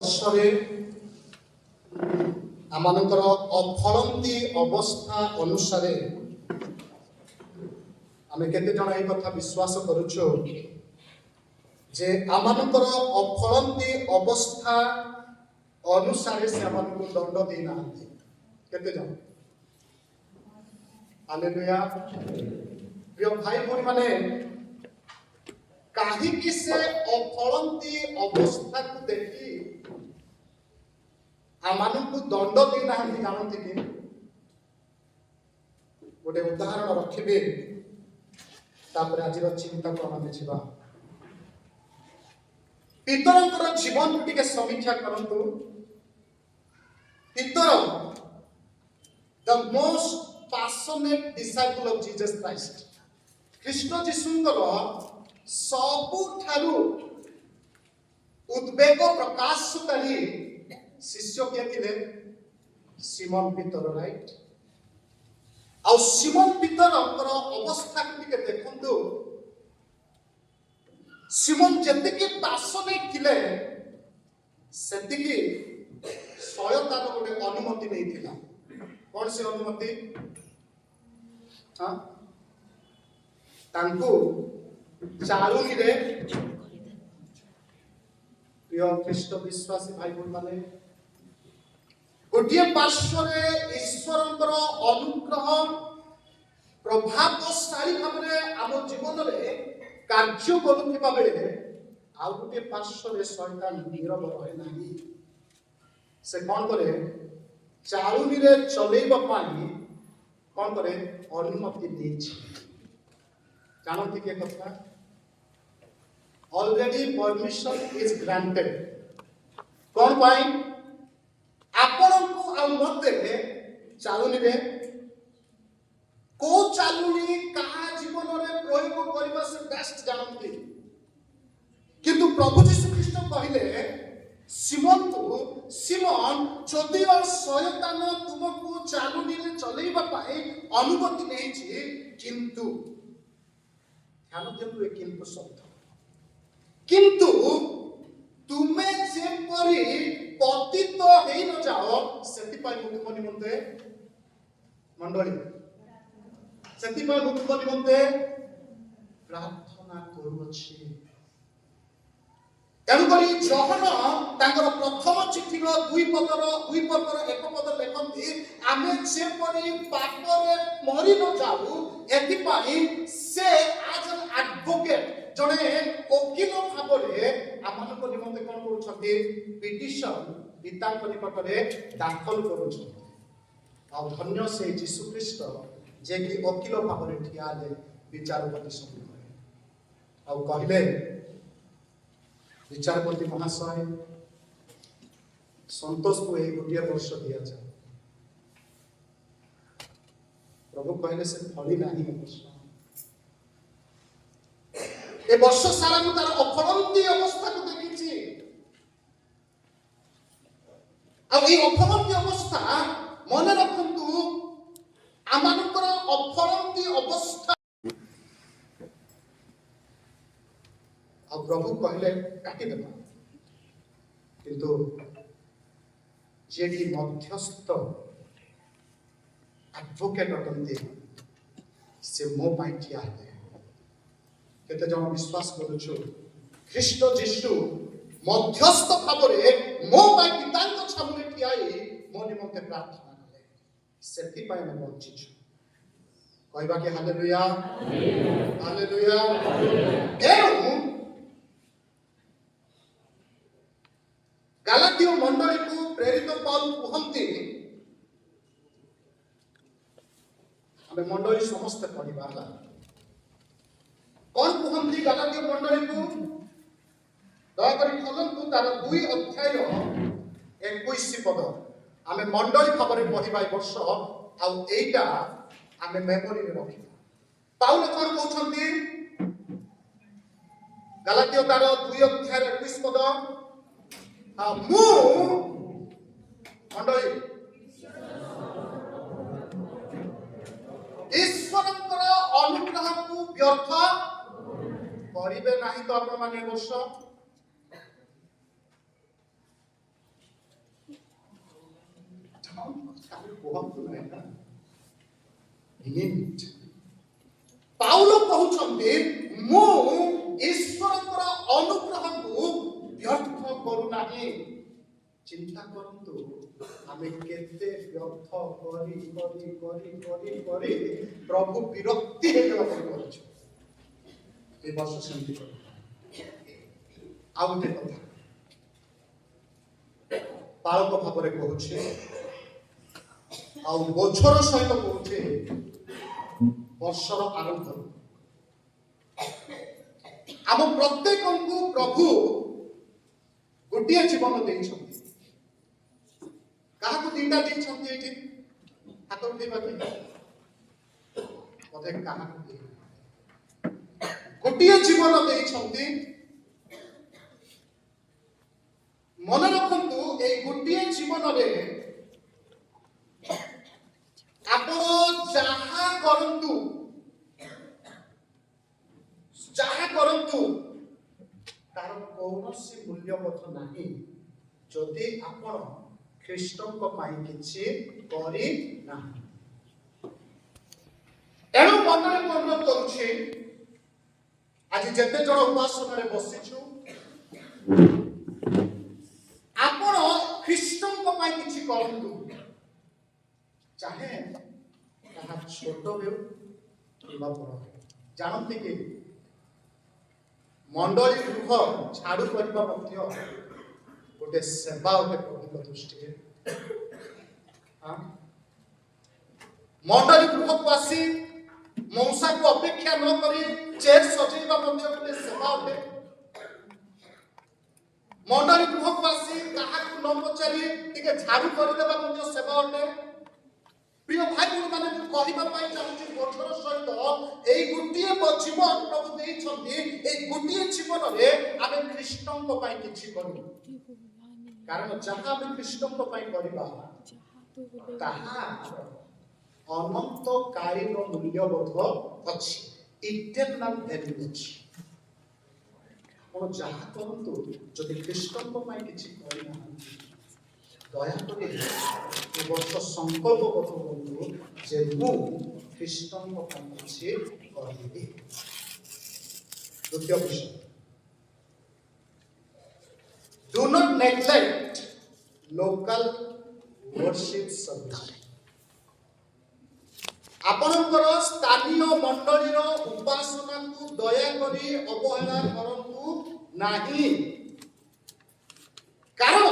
ବର୍ଷରେ ଆମମାନଙ୍କର ଅଫଳନ୍ତି ଅବସ୍ଥା ଅନୁସାରେ ଆମେ କେତେ ଜଣ ଏହି କଥା ବିଶ୍ୱାସ କରୁଛୁ ଯେ ଆମମାନଙ୍କର ଅଫଳନ୍ତି ଅବସ୍ଥା ଅନୁସାରେ ସେ ଆମମାନଙ୍କୁ ଦଣ୍ଡ ଦେଇନାହାନ୍ତି? କେତେ ଜଣ? ହାଲେଲୁୟା। ପ୍ରିୟ ଭାଇ ଭଉଣୀ ମାନେ, କାହିଁକି ସେ ଅଫଳନ୍ତି ଅବସ୍ଥାକୁ ଦେଖି ଆମମାନଙ୍କୁ ଦଣ୍ଡ ଦେଇନାହାନ୍ତି ଜାଣନ୍ତି କି? ଗୋଟେ ଉଦାହରଣ ରଖିବେ, ତାପରେ ଆଜିର ଚିନ୍ତାକୁ ଆମେ ଯିବା। ପିତରଙ୍କର ଜୀବନକୁ ଟିକେ ସମୀକ୍ଷା କରନ୍ତୁ। ପିତର, the most passionate disciple of Jesus Christ, ଖ୍ରୀଷ୍ଟ ଯୀଶୁଙ୍କର ସବୁଠାରୁ ଉଦ୍ବେଗ ପ୍ରକାଶକାରୀ ଶିଷ୍ୟ କିଏ ଥିଲେ? ସିମନ ପିତର, ରାଇଟ୍? ଆଉ ସିମନ ପିତରଙ୍କର ଅବସ୍ଥାକୁ ଟିକେ ଦେଖନ୍ତୁ। ସିମନ ଯେତିକି ପାସନେଟ ଥିଲେ ସେତିକି ଶୟତାନ ଗୋଟେ ଅନୁମତି ନେଇଥିଲା। କଣ ସେ ଅନୁମତି? ତାଙ୍କୁ ଚାଲୁଣିରେ, ପ୍ରିୟ ଖ୍ରୀଷ୍ଟ ବିଶ୍ୱାସୀ ଭାଇ ଭଉଣୀ ମାନେ, ଗୋଟିଏ ପାର୍ଶ୍ୱରେ ଈଶ୍ୱରଙ୍କର ଅନୁଗ୍ରହ ପ୍ରଭାବଶାଳୀ ଭାବରେ ଆମ ଜୀବନରେ କାର୍ଯ୍ୟ କରୁଥିବା ବେଳେ ଆଉ ଗୋଟିଏ ପାର୍ଶ୍ୱରେ ଶୟତାନ ନୀରବ ରହେ ନାହିଁ। ସେ କଣ କରେ? ଚାଲୁଣିରେ ଚଲେଇବା ପାଇଁ କଣ କରେ? ଅନୁମତି ଦେଇଛି। ଜାଣନ୍ତି କି କଥା? already permission is granted. କଣ ପାଇଁ? ଆପଣଙ୍କୁ ଆଉ ମତେ ଚାଲୁଣିରେ କୋଉ ଚାଲୁଣି କାହା ଜୀବନରେ ପ୍ରୟୋଗ କରିବା ସେ ବେଷ୍ଟ ଜାଣନ୍ତି। କିନ୍ତୁ ପ୍ରଭୁ ଯୀଶୁ ଖ୍ରୀଷ୍ଟ କହିଲେ ସିମନକୁ, ସିମନ, ଯଦିଓ ଶୟତାନ ତୁମକୁ ଚାଲୁଣିରେ ଚଲେଇବା ପାଇଁ ଅନୁମତି ନେଇଛି, କିନ୍ତୁ ଧ୍ୟାନ ଦିଅନ୍ତୁ ଏ କିନ୍ତୁ ଶବ୍ଦ, କିନ୍ତୁ ତୁମେ ଯେପରି ପତିତ ହେଇ ନ ଯାଅ ସେଥିପାଇଁ ମୁଁ ତୁମ ନିମନ୍ତେ ମଣ୍ଡଳୀ, ସେଥିପାଇଁ ମୁଁ ତୁମ ନିମନ୍ତେ ପ୍ରାର୍ଥନା କରୁଅଛି। ତେଣୁକରି ଜହନ ତାଙ୍କର ପ୍ରଥମ ଚିଠିର 2 ପଦର 1 ପଦ ଲେଖନ୍ତି, ଆମେ ଯେପରି ପାପରେ ମରି ନ ଯାଉ ଏଥିପାଇଁ ସେ ଆଜ୍ ଆନ୍ ଆଡଭୋକେଟ, ଜଣେ ଓକିଲ ଭାବରେ ଆମମାନଙ୍କ ନିମନ୍ତେ କଣ କରୁଛନ୍ତି? ପିଟିସନ ପିତାଙ୍କ ନିକଟରେ ଦାଖଲ କରୁଛନ୍ତି। ଆଉ ଧନ୍ୟ ସେ ଯୀଶୁ ଖ୍ରୀଷ୍ଟ ଯେ କି ଓକିଲ ଭାବରେ ଠିଆ ହେଲେ ବିଚାରପତି ସମ୍ମୁଖରେ, ଆଉ କହିଲେ, ବିଚାରପତି ମହାଶୟ, ସନ୍ତୋଷକୁ ଏହି ଗୋଟିଏ ବର୍ଷ ଦିଆଯାଏ। ପ୍ରଭୁ କହିଲେ ସେ ଫଳି ନାହିଁ ଏ ବର୍ଷ ସାରା ମୁଁ ତାର ଅଫଳନ୍ତି ଅବସ୍ଥାକୁ ଦେଖିଛି। ଆଉ এই ଅଫଳନ୍ତି ଅବସ୍ଥା ମନେ ରଖନ୍ତୁ, ଆମମାନଙ୍କର ଅଫଳନ୍ତି ଅବସ୍ଥା। ଆଉ ପ୍ରଭୁ କହିଲେ କାଟିଦେବା, କିନ୍ତୁ ଯିଏକି ମଧ୍ୟସ୍ଥ ଆଡଭୋକେଟ ଅଟନ୍ତି ସେ ମୋ ପାଇଁ ଠିଆ ହେଲେ। କେତେ ଜଣ ବିଶ୍ୱାସ କରୁଛୁ ଖ୍ରୀଷ୍ଟ ଯୀଶୁ ମଧ୍ୟସ୍ଥ ଭାବରେ ମୋ ପାଇଁ ପିତାଙ୍କ ସାମ୍ନାରେ ଠିଆ ହୋଇ ମୋ ନିମନ୍ତେ ପ୍ରାର୍ଥନା କଲେ, ସେଥିପାଇଁ ଆମେ ବଞ୍ଚିଛୁ। କହିବା କି ହାଲେଲୁୟା, ହାଲେଲୁୟା। ଏଣୁ ଗାଲାତୀୟ ମଣ୍ଡଳୀକୁ ପ୍ରେରିତ ପୌଲ କୁହନ୍ତି, ଆମେ ମଣ୍ଡଳୀ ସମସ୍ତେ ପଢିବା ହେଲା। କଣ କୁହନ୍ତି ଗାଲାତୀୟ ମଣ୍ଡଳୀକୁ? ଦୟାକରି ଖୋଲନ୍ତୁ ତାର 2 ଅଧ୍ୟାୟ 21 ପଦ। ଆମେ ମଣ୍ଡଳୀ ଭାବରେ ପଢିବା ଏ ବର୍ଷ, ଆଉ ଏଇଟା ଆମେ ମେମୋରିରେ ରଖିବା। ପାଉଲ କଣ କହୁଛନ୍ତି? ଗାଲାତୀୟ ତାର 2 ଅଧ୍ୟାୟ 21 ପଦ, ମୁଁ ମଣ୍ଡଳୀ ଈଶ୍ୱରଙ୍କର ଅନୁଗ୍ରହକୁ ବ୍ୟର୍ଥ କରିବେ ନାହିଁ ତ ଆପଣମାନେ ବର୍ଷ? ତାକୁ କୁହନ୍ତୁ ନାହିଁ ନା। ପାଉଲ କହୁଛନ୍ତି ମୁଁ ଈଶ୍ୱରଙ୍କର ଅନୁଗ୍ରହକୁ ବ୍ୟର୍ଥ କରୁନାହିଁ। ଚିନ୍ତା କରନ୍ତୁ ଆମେ କେତେ ବ୍ୟର୍ଥ କରି କରି କରି କରି କରି ପ୍ରଭୁ ବିରକ୍ତି ହେଇଗଲା ବୋଲି କରୁଛୁ। ଏ ବର୍ଷ ସେମିତି କର। ଆଉ ଗୋଟେ କଥା ପାଳକ ଭାବରେ କହୁଛେ ଆଉ ବୋଝର ସହିତ କହୁଛେ ବର୍ଷର ଆରମ୍ଭ ଆମ ପ୍ରତ୍ୟେକଙ୍କୁ ପ୍ରଭୁ ଗୋଟିଏ ଜୀବନ ଦେଇଛନ୍ତି। କାହାକୁ ଦିଟା ଦେଇଛନ୍ତି? ଏଇଠି ହାତ ଉଠେଇବା କି ବୋଧେ କାହାକୁ ଗୋଟିଏ ଜୀବନ ଦେଇଛନ୍ତି। ମନେ ରଖନ୍ତୁ ଏଇ ଗୋଟିଏ ଜୀବନରେ ଆପଣ ଯାହା କରନ୍ତୁ ତାର କୌଣସି ମୂଲ୍ୟବୋଧ ନାହିଁ ଯଦି ଆପଣ ଖ୍ରୀଷ୍ଟଙ୍କ ପାଇଁ କିଛି କରିନାହାନ୍ତି। ଏଣୁ ମଣ୍ଡଳୀକୁ ଅନୁରୋଧ କରୁଛି ଆଜି ଯେତେ ଜଣ ଉପାସନାରେ ବସିଛୁ ଆପଣ ଖ୍ରୀଷ୍ଟଙ୍କ ପାଇଁ କିଛି କରନ୍ତୁ। ଚାହେଁ ତାହା ଛୋଟ ହେଉ କିମ୍ବା ବଡ଼ ହେଉ। ଜାଣନ୍ତି କି ମଣ୍ଡଳୀ ଗୃହ ଝାଡୁ କରିବା ମଧ୍ୟ ଗୋଟେ ସେବା ଅଟେ ପ୍ରଭୁଙ୍କ ଦୃଷ୍ଟିରେ। ମଣ୍ଡଳୀ ଗୃହକୁ ଆସି ମଉସାକୁ ଅପେକ୍ଷା ନ କରି ଚେୟାର ସଜେଇବା ମଧ୍ୟ ଗୋଟେ ସେବା ଅଟେ। ମଣ୍ଡଳୀ ଗୃହକୁ ଆସି କାହାକୁ ନ ପଚାରି ଟିକେ ଝାଡୁ କରିଦେବା ମଧ୍ୟ ସେବା ଅଟେ। ପ୍ରିୟ ଭାଇ ଭଉଣୀମାନେ ମୁଁ କହିବା ପାଇଁ ଚାହୁଁଛି ବୋଝର ସହିତ ଏଇ ଗୋଟିଏ ଜୀବନ ପ୍ରଭୁ ଦେଇଛନ୍ତି। ଏଇ ଗୋଟିଏ ଜୀବନରେ ଆମେ ଖ୍ରୀଷ୍ଟଙ୍କ ପାଇଁ କିଛି କରୁ। କାରଣ ଯାହା ଆମେ ଖ୍ରୀଷ୍ଟଙ୍କ ପାଇଁ କରିବା ତାହା ଅନନ୍ତକାଳୀନ ମୂଲ୍ୟବୋଧ ଅଛି, ଇଟର୍ନାଲ ଭ୍ୟାଲ୍ୟୁ ଅଛି। ଆପଣ ଯାହା କରନ୍ତୁ ଯଦି ଖ୍ରୀଷ୍ଟଙ୍କ ପାଇଁ କିଛି କରିନାହାନ୍ତି ଦୟାକରି ଏ ବର୍ଷ ସଂକଳ୍ପବଦ୍ଧ ହୁଅନ୍ତୁ ଯେ ମୁଁ ଖ୍ରୀଷ୍ଟଙ୍କ ପାଇଁ କିଛି କରିବି। ଦ୍ୱିତୀୟ ବିଷୟ, do not neglect local worship service। ଆପଣଙ୍କର ସ୍ଥାନୀୟ ମଣ୍ଡଳୀର ଉପାସନାକୁ ଦୟାକରି ଅବହେଳା କରନ୍ତୁ ନାହିଁ। କାରଣ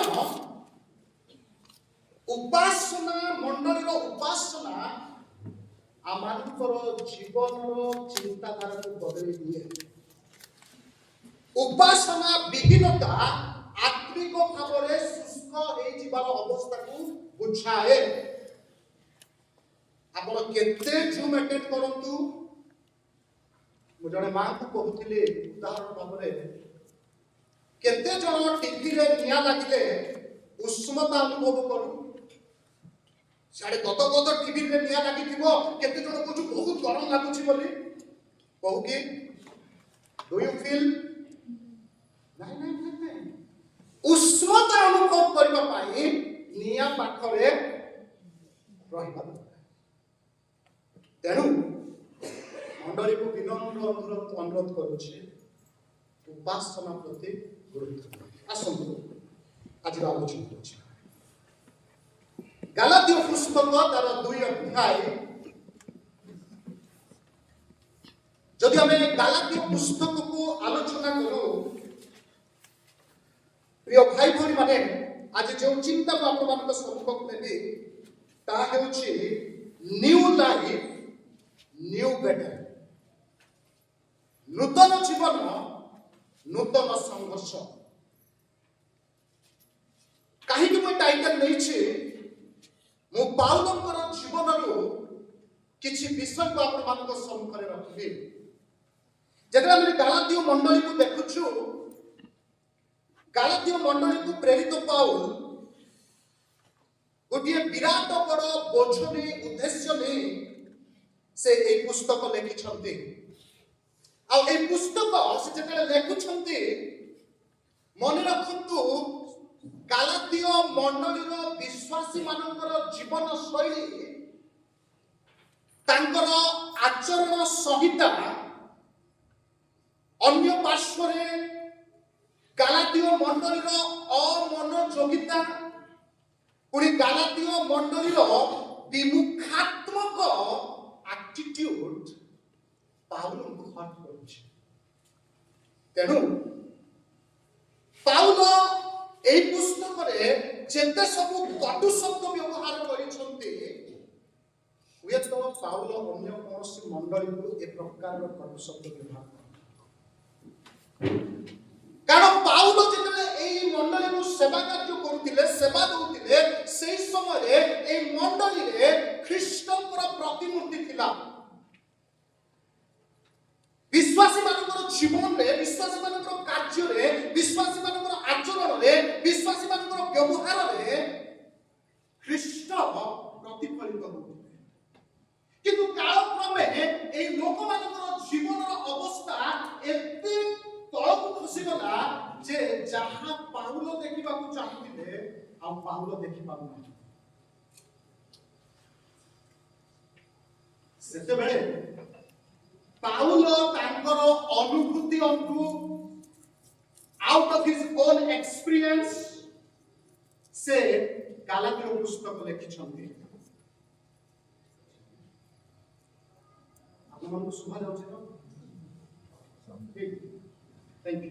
ଉପାସନା ମଣ୍ଡଳୀର ଉପାସନା ଆମମାନଙ୍କର ଜୀବନର ଚିନ୍ତାଧାରାକୁ ବଦଳେଇ ଦିଏ। ଉପାସନା ବିହୀନତା ଆତ୍ମିକ ଭାବରେ ଶୁଷ୍କ ହେଇଯିବାର ଅବସ୍ଥାକୁ ବୁଝାଏ। ଆପଣ କେତେ ଜୁମ୍ ଆଟେଣ୍ଡ କରନ୍ତୁ। ମୁଁ ଜଣେ ମାଙ୍କୁ କହୁଥିଲି ଉଦାହରଣ ଭାବରେ, କେତେ ଜଣ ଟିଭିରେ ନିଆଁ ଲାଗିଲେ ଉଷ୍ମତା ଅନୁଭବ କରୁ। ସିଆଡେ ଗଦ ଟିଭିରେ ନିଆଁ ଲାଗିଥିବ, କେତେ ଜଣ କହୁଛୁ ବହୁତ ଗରମ ଲାଗୁଛି ବୋଲି। କହୁ କି ଡୁ ୟୁ ଫିଲ୍? ନାଇଁ ନାଇଁ ନାଇଁ ନାଇଁ, ଉଷ୍ମତା ଅନୁଭବ କରିବା ପାଇଁ ନିଆଁ ପାଖରେ ରହିବା ଦରକାର। ତେଣୁ ମଣ୍ଡଳୀକୁ ବିନମ୍ର ଅନୁରୋଧ କରୁଛି ଉପାସନା ପ୍ରତି ଗୁରୁତ୍ୱ। ଆସନ୍ତୁ ଆଜିର ଆଲୋଚନା କରୁଛି ଗାଲାତୀୟ ପୁସ୍ତକ ତାର 2 ଅଧ୍ୟାୟ। ଯଦି ଆମେ ଗାଲାତୀୟ ପୁସ୍ତକକୁ ଆଲୋଚନା କରୁ, ପ୍ରିୟ ଭାଇ ଭଉଣୀ ମାନେ, ଆଜି ଯେଉଁ ଚିନ୍ତା ମୁଁ ଆପଣମାନଙ୍କ ସମ୍ମୁଖକୁ ନେବି ତାହା ହେଉଛି ନ୍ୟୁ ଲାଇଫ ନ୍ୟୁ ବେଟର। ନୂତନ ଜୀବନ ନୂତନ ସଂଘର୍ଷ। କାହିଁକି ମୁଁ ଟାଇଟଲ ନେଇଛି? ମୁଁ ପାଉଲଙ୍କର ଜୀବନରୁ କିଛି ବିଷୟକୁ ଆପଣମାନଙ୍କ ସମ୍ମୁଖରେ ରଖିବି। ଯେତେବେଳେ ଆମେ ଗାଲାତୀୟ ମଣ୍ଡଳୀକୁ ଦେଖୁଛୁ, ଗାଲାତୀୟ ମଣ୍ଡଳୀକୁ ପ୍ରେରିତ ପାଉଲ ଗୋଟିଏ ବିରାଟ ବଡ଼ ବୋଝ ନେଇ ଉଦ୍ଦେଶ୍ୟ ନେଇ ସେ এই ପୁସ୍ତକ ଲେଖିଛନ୍ତି। ଆଉ এই ପୁସ୍ତକ ସେ ଯେତେବେଳେ ଲେଖୁଛନ୍ତି, ମନେ ରଖନ୍ତୁ ଗାଲାତୀୟ ମଣ୍ଡଳୀର ବିଶ୍ୱାସୀ ମାନଙ୍କର ଜୀବନ ଶୈଳୀ, ତାଙ୍କର ଆଚରଣ ସଂହିତା, ଅନ୍ୟ ପାର୍ଶ୍ୱରେ ଗାଲାତୀୟ ମଣ୍ଡଳୀର ଅମନୋଯୋଗିତା, ପୁଣି ଗାଲାତୀୟ ମଣ୍ଡଳୀର ବିମୁଖାତ୍ମକ ଆଟିଟ୍ୟୁଡ ପାଉଲଙ୍କୁ ହଟ୍ କରୁଛି। ତେଣୁ ପାଉଲ ଏହି ପୁସ୍ତକରେ ଯେତେ ସବୁ କଟୁ ଶବ୍ଦ ବ୍ୟବହାର କରିଛନ୍ତି, ହୁଏତ ପାଉଲ ଅନ୍ୟ କୌଣସି ମଣ୍ଡଳୀକୁ ଏ ପ୍ରକାରର କଟୁ ଶବ୍ଦ ବ୍ୟବହାର କରନ୍ତି। କାରଣ ପାଉଲ ଯେତେବେଳେ ଏହି ମଣ୍ଡଳୀକୁ ସେବା କାର୍ଯ୍ୟ କରୁଥିଲେ, ସେବା ଦଉଥିଲେ, ସେହି ସମୟରେ ଏହି ମଣ୍ଡଳୀରେ ଖ୍ରୀଷ୍ଟଙ୍କର ପ୍ରତିମୂର୍ତ୍ତି ଥିଲା। ବିଶ୍ୱାସୀ ମାନଙ୍କର ଜୀବନରେ, ବିଶ୍ୱାସୀ ମାନଙ୍କର କାର୍ଯ୍ୟରେ, ବିଶ୍ୱାସୀ ମାନଙ୍କର ଆଚରଣରେ, ବିଶ୍ୱାସୀ ମାନଙ୍କର ବ୍ୟବହାରରେ ଖ୍ରୀଷ୍ଟ ପ୍ରତିଫଳିତ ହେଉଥିଲେ। କିନ୍ତୁ କାଳକ୍ରମେ ଏହି ଲୋକମାନଙ୍କର ଜୀବନର ଅବସ୍ଥା ଏତେ ତଳକୁ ଖସିଗଲା ଯେ ଯାହା ପାଉଲ ଦେଖିବାକୁ ଚାହୁଁଥିଲେ ଆଉ ପାଉଲ ଦେଖିପାରୁନାହାନ୍ତି। ସେତେବେଳେ ପାଉଲ ତାଙ୍କର ଅନୁଭୂତି out of his own experience ସେ ଗାଲାତୀୟ ପୁସ୍ତକ ଲେଖିଛନ୍ତି। ଆପଣମାନଙ୍କୁ ଶୁଭା ଯାଉଛି ତ? Thank you.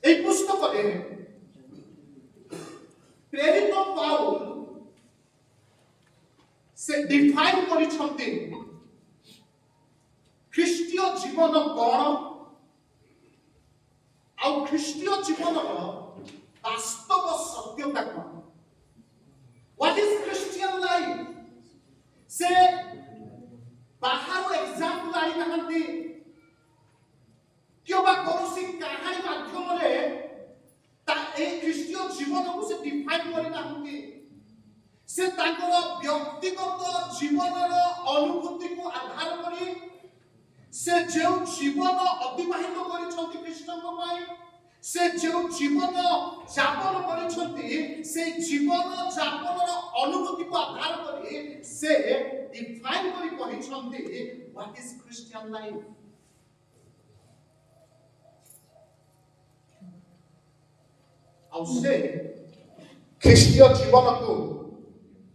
এই পুস্তকରେ প্রেরিত পাউল ସେ ডিফাইন କରିଛନ୍ତି ଖ୍ରୀଷ୍ଟୀୟ ଜୀବନ କ'ଣ ଆଉ ଖ୍ରୀଷ୍ଟୀୟ ଜୀବନର ବାସ୍ତବ ସତ୍ୟତା କ'ଣ। What is Christian life? ସେ ବାହାରୁ ଏକ୍ସାମ୍ପଲ ଆଣି ନାହାନ୍ତି କିମ୍ବା କୌଣସି କାହାଣୀ ମାଧ୍ୟମରେ এই ଖ୍ରୀଷ୍ଟୀୟ ଜୀବନକୁ ସେ ଡିଫାଇନ୍ କରିନାହାନ୍ତି। ସେ ତାଙ୍କର ବ୍ୟକ୍ତିଗତ ଜୀବନର ଅନୁଭୂତିକୁ ଆଧାର କରି ସେ ଯେଉଁ ଜୀବନ ଅତିବାହିତ କରିଛନ୍ତି ଖ୍ରୀଷ୍ଟଙ୍କ ପାଇଁ, ସେ ଯେଉଁ ଜୀବନ ଯାପନ କରିଛନ୍ତି, ସେ ଜୀବନ ଯାପନର ଅନୁଭୂତିକୁ ଆଧାର କରି ସେ ଡିଫାଇନ୍ କରି କହିଛନ୍ତି ହ୍ୱାଟ ଇଜ ଖ୍ରୀଷ୍ଟିଆନ ଲାଇଫ। ଆଉ ସେ ଖ୍ରୀଷ୍ଟୀୟ ଜୀବନକୁ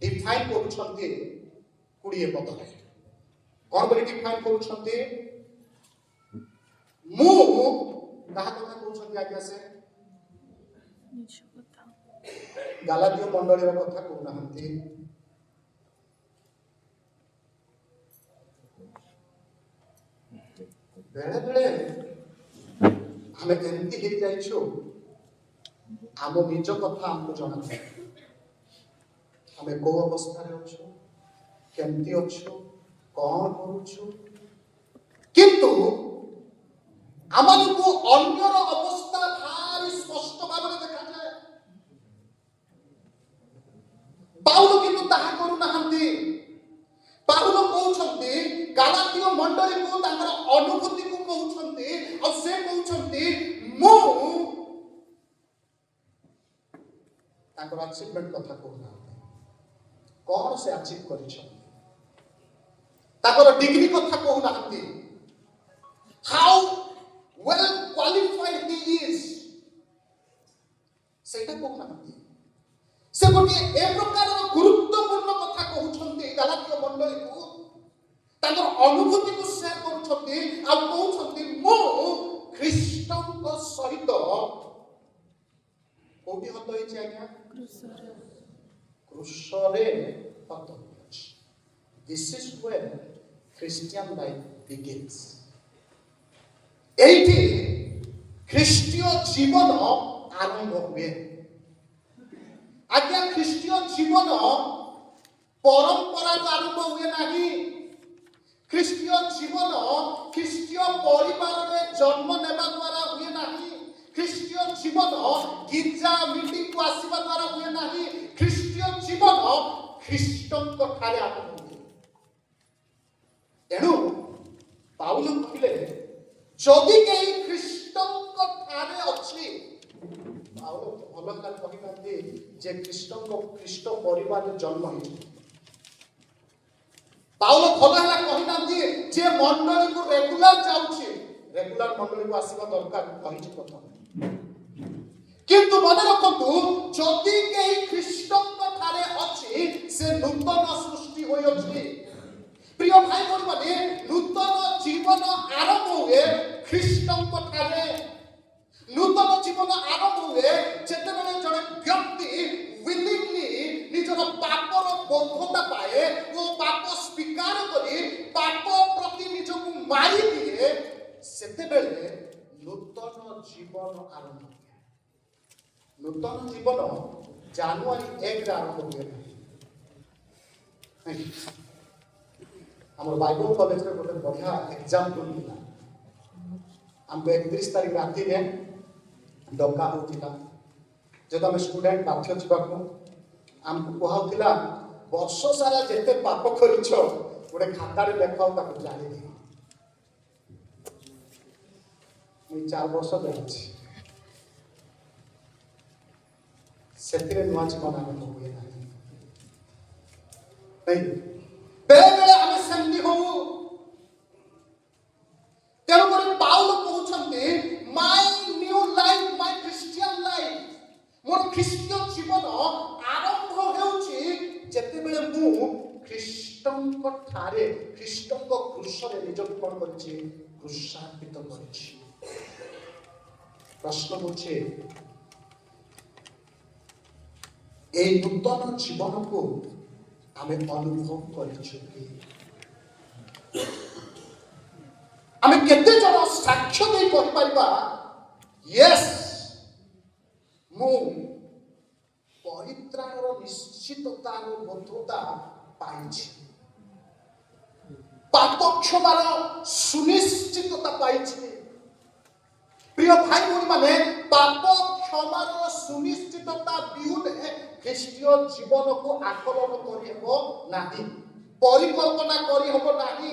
ଡିଫାଇନ୍ କରୁଛନ୍ତି 20 ପଦରେ। କ'ଣ କରି ଡିଫାଇନ୍ କରୁଛନ୍ତି? ମୁଁ କାହା କଥା କହୁଛନ୍ତି ଆଜ୍ଞା? ସେ ଗାଲାତୀୟ ମଣ୍ଡଳୀର କଥା କହୁନାହାନ୍ତି। ବେଳେ ବେଳେ ଆମେ ଏମିତି ହେଇଯାଇଛୁ, ଆମ ନିଜ କଥା ଆମକୁ ଜଣାଥାଏ। ଆମେ କୋଉ ଅବସ୍ଥାରେ ଅଛୁ, କେମିତି ଅଛୁ, କ'ଣ କରୁଛୁ, କିନ୍ତୁ ଆମକୁ ଅନ୍ୟର ଅବସ୍ଥା ଭାରି ସ୍ପଷ୍ଟ ଭାବରେ ଦେଖାଯାଏ। ପାଉଲ କିନ୍ତୁ ତାହା କରୁନାହାନ୍ତି। ପାଉଲ କହୁଛନ୍ତି ଗାଲାତୀୟ ମଣ୍ଡଳୀକୁ ତାଙ୍କର ଅନୁଭୂତିକୁ କହୁଛନ୍ତି, ଆଉ ସେ କହୁଛନ୍ତି ମୁଁ ତାଙ୍କର ଆଚିଭମେଣ୍ଟ କଥା କହୁନାହାନ୍ତି। କ'ଣ ସେ ଆଚିଭ୍ କରିଛନ୍ତି, ତାଙ୍କର ଡିଗ୍ରୀ କଥା କହୁନାହାନ୍ତି। ହାଉ ୱେଲ୍ କ୍ୱାଲିଫାଇଡ୍ ହି ଇଜ୍ ସେଇଟା କହୁନାହାନ୍ତି। ସେ ଗୋଟିଏ ଏ ପ୍ରକାରର ଗୁରୁତ୍ୱପୂର୍ଣ୍ଣ କଥା କହୁଛନ୍ତି ଗାଲାତୀୟ ମଣ୍ଡଳୀକୁ, ତାଙ୍କର ଅନୁଭୂତିକୁ ସେୟାର କରୁଛନ୍ତି ଆଉ କହୁଛନ୍ତି ମୁଁ ଖ୍ରୀଷ୍ଟଙ୍କ ସହିତ କୋଉଠି ହତ ହେଇଛି ଆଜ୍ଞା? କ୍ରୁଶରେ ହତ ହୋଇଛି। This is where Christian life begins. ଏଇଠି ଖ୍ରୀଷ୍ଟୀୟ ଜୀବନ ଆରମ୍ଭ ହୁଏ। ଆଜ୍ଞା ଖ୍ରୀଷ୍ଟୀୟ ଜୀବନ ପରମ୍ପରାରୁ ଆରମ୍ଭ ହୁଏ ନାହିଁ। ଖ୍ରୀଷ୍ଟୀୟ ଜୀବନ ଖ୍ରୀଷ୍ଟୀୟ ପରିବାରରେ ଜନ୍ମ ନେବା ଦ୍ୱାରା ହୁଏ ନାହିଁ। ଖ୍ରୀଷ୍ଟୀୟ ଜୀବନ ଗିର୍ଜା ମିଟିଂକୁ ଆସିବା ଦ୍ୱାରା ହୁଏ ନାହିଁ। ଖ୍ରୀଷ୍ଟୀୟ ଜୀବନ ଖ୍ରୀଷ୍ଟଙ୍କ ଠାରେ ଆରମ୍ଭ ହୁଏ। ତେଣୁ ପାଉଲ କହିଲେ ଯଦି କେହି ଖ୍ରୀଷ୍ଟଙ୍କ ଠାରେ ଅଛି, ପାଉଲ ଭଲ ହେଲା କହିନାହାନ୍ତି ଯେ ଖ୍ରୀଷ୍ଟ ପରିବାରରେ ଜନ୍ମ ହେଇଛି। ପାଉଲ ଭଲ ହେଲା କହିନାହାନ୍ତି ଯେ ମଣ୍ଡଳୀକୁ ରେଗୁଲାର ଯାଉଛି, ରେଗୁଲାର ମଣ୍ଡଳୀକୁ ଆସିବା ଦରକାର କହିଛି ପ୍ରଥମେ। କିନ୍ତୁ ମନେ ରଖନ୍ତୁ, ଯଦି କେହି ଖ୍ରୀଷ୍ଟଙ୍କ ଠାରେ ଅଛି ସେ ନୂତନ ସୃଷ୍ଟି ହୋଇଅଛି। ପ୍ରିୟ ଭାଇ ଭଉଣୀମାନେ, ନୂତନ ଜୀବନ ଆରମ୍ଭ ହୁଏ ଖ୍ରୀଷ୍ଟଙ୍କ ଠାରେ। ନୂତନ ଜୀବନ ଆରମ୍ଭ ହୁଏ ଯେତେବେଳେ ଜଣେ ବ୍ୟକ୍ତି ୱିଲିଂଲି ନିଜର ପାପର ବୋଧତା ପାଏ ଓ ପାପ ସ୍ୱୀକାର କରି ପାପ ପ୍ରତି ନିଜକୁ ମାରିଦିଏ, ସେତେବେଳେ ନୂତନ ଜୀବନ ଆରମ୍ଭ ହୁଏ। ନୂତନ ଜୀବନ ଜାନୁଆରୀ 1ରେ ଆରମ୍ଭ ହୁଏ ନାହିଁ। ଆମର ବାଇବଲ କଲେଜରେ ଗୋଟେ ବଢିଆ ଏକ୍ସାମ୍ପଲ ଥିଲା। ଆମକୁ 31 ତାରିଖ ରାତିରେ ଡକା ହେଉଥିଲା। ଯେହେତୁ ଆମେ ଷ୍ଟୁଡେଣ୍ଟ ବାଧ୍ୟ ଯିବାକୁ, ଆମକୁ କୁହାଉଥିଲା ବର୍ଷ ସାରା ଯେତେ ପାପ କରିଛ ଗୋଟେ ଖାତାରେ ଲେଖାଅ, ତାକୁ ଜାଣିଦିଅ। ମୁଁ 4 ବର୍ଷ ଯାଇଛି, ସେଥିରେ ନୂଆ ଜୀବନ ଆରମ୍ଭ ହୁଏ ନାହିଁ। ବେଳେ ବେଳେ ଆମେ ସେମିତି ହଉ। ତେଣୁକରି ପାଉଲ କହୁଛନ୍ତି ମାଇ ନ୍ୟୁ ଲାଇଫ, ମାଇ ଖ୍ରୀଷ୍ଟିଆନ ଲାଇଫ, ମୋର ଖ୍ରୀଷ୍ଟୀୟ ଜୀବନ ଆରମ୍ଭ ହେଉଛି ଯେତେବେଳେ ମୁଁ ଖ୍ରୀଷ୍ଟଙ୍କ ଠାରେ, ଖ୍ରୀଷ୍ଟଙ୍କ କ୍ରୁଶରେ ନିଜକୁ କଣ କରିଛି? କ୍ରୁଶାନ୍ବିତ କରିଛି। ପ୍ରଶ୍ନ ହେଉଛି, এই নূতন জীবনକୁ ଆମେ ଅନୁଭବ କରିଛୁ କି? ଆମେ କେତେ ଜଣ ସାକ୍ଷ୍ୟ ଦେଇ କହିପାରିବା ୟେସ୍, ମୁଁ ପରିତ୍ରାଣର ନିଶ୍ଚିତତାର ବୋଧତା ପାଇଛି, ପାପ କ୍ଷମାର ସୁନିଶ୍ଚିତତା ପାଇଛି। প্রিয় ভাই বোন মানে, পাপ ক্ষমার সুনিশ্চিততা বিহুনে খ্রিস্টীয় জীবনকু আকলন করি হেব নাহি, পরিকল্পনা করি হেব নাহি।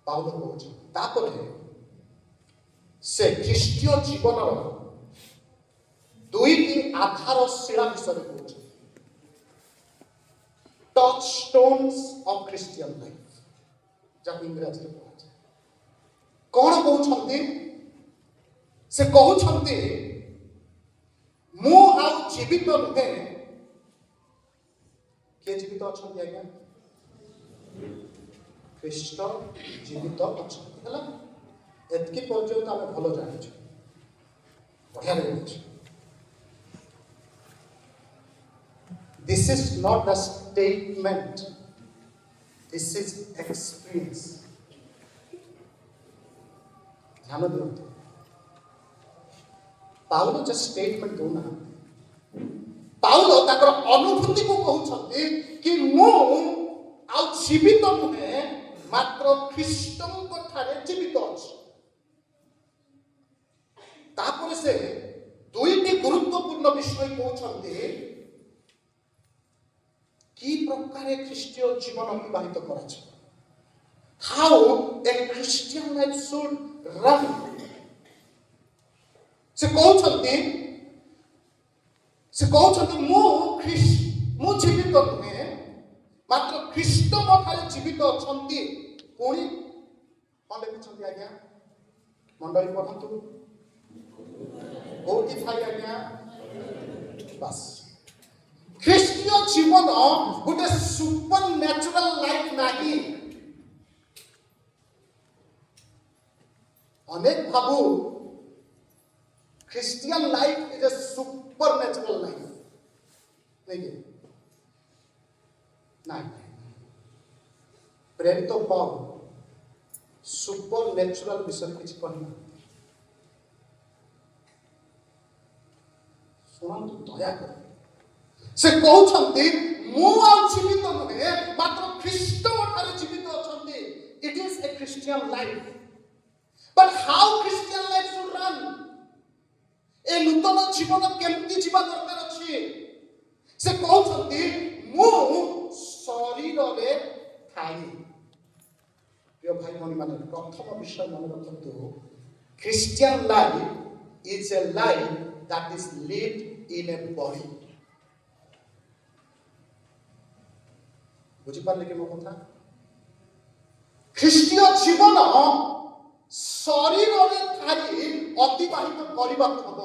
পাউল কହୁଛି তারপরে সে খ্রিস্টীয় জীবনর দুইটি আধারশিলা বিষয়ে কହୁଛି, touchstones of Christian life, যাকে ইংরেজিতে କୁହାଯାଏ। କଣ କହୁଛନ୍ତି? ସେ କହୁଛନ୍ତି ମୁଁ ଆଉ ଜୀବିତ ନୁହେଁ। କିଏ ଜୀବିତ ଅଛନ୍ତି ଆଜ୍ଞା? ଖ୍ରୀଷ୍ଟ ଜୀବିତ ଅଛନ୍ତି। ହେଲା, ଏତିକି ପର୍ଯ୍ୟନ୍ତ ଆମେ ଭଲ ଜାଣିଛୁ, ବଢିଆ ଲାଗୁଛି। This is not a statement, this is experience. ଧ୍ୟାନ ଦିଅନ୍ତୁ, ପାଉଲ ଯେ ଷ୍ଟେଟମେଣ୍ଟ ଦଉନାହାନ୍ତି, ପାଉଲ ତାଙ୍କର ଅନୁଭୂତିକୁ କହୁଛନ୍ତି କି ମୁଁ ଆଉ ଜୀବିତ ନୁହେଁ, ମାତ୍ର ଖ୍ରୀଷ୍ଟଙ୍କ ଠାରେ ଜୀବିତ ଅଛି। ତାପରେ ସେ ଦୁଇଟି ଗୁରୁତ୍ୱପୂର୍ଣ୍ଣ ବିଷୟ କହୁଛନ୍ତି, କି ପ୍ରକାର ଖ୍ରୀଷ୍ଟୀୟ ଜୀବନ ଅତିବାହିତ କରାଯିବ। How a Christian life should run. ସେ କହୁଛନ୍ତି ମୁଁ ଜୀବିତ ନୁହେଁ, ମାତ୍ର ଖ୍ରୀଷ୍ଟ ମୋ ଠାରେ ଜୀବିତ ଅଛନ୍ତି। ପୁଣି କଣ ଲେଖୁଛନ୍ତି ଆଜ୍ଞା? ମଣ୍ଡଳୀ ପଢ଼ନ୍ତୁ, କୋଉଠି ଥାଏ ଆଜ୍ଞା? ବାସ୍, ଖ୍ରୀଷ୍ଟୀୟ ଜୀବନ ଗୋଟେ ସୁପର ନ୍ୟାଚୁରାଲ ଲାଇଫ ନାହିଁ। ଅନେକ ଭାବୁ Christian life is a super natural life, ନାଇଁ। ପ୍ରେରିତ ପାଉଲ ସୁପର ନ୍ୟାଚୁରାଲ ବିଷୟରେ କିଛି କହିନାହାନ୍ତି। ଶୁଣନ୍ତୁ ଦୟାକରି, ସେ କହୁଛନ୍ତି ମୁଁ ଆଉ ଜୀବିତ ନୁହେଁ, ମାତ୍ର ଖ୍ରୀଷ୍ଟ ମୋ ଠାରେ ଜୀବିତ ଅଛନ୍ତି। ଇଟ୍ is a Christian life. But how Christian life should run? ଏ ନୂତନ ଜୀବନ କେମିତି ଯିବା ଦରକାର ଅଛି? ସେ କହୁଛନ୍ତି ମୁଁ ଶରୀରରେ ଥାଇ। ପ୍ରିୟ ଭାଇ ଭଉଣୀମାନେ, ପ୍ରଥମ ବିଷୟ ମନେ ରଖନ୍ତୁ, Christian life is a life that is lived in a body। ବୁଝିପାରିଲେ କି ମୋ କଥା? ଖ୍ରୀଷ୍ଟୀୟ ଜୀବନ ଶରୀରରେ ଥାଇ ଅତିବାହିତ କରିବାକୁ ହେବ।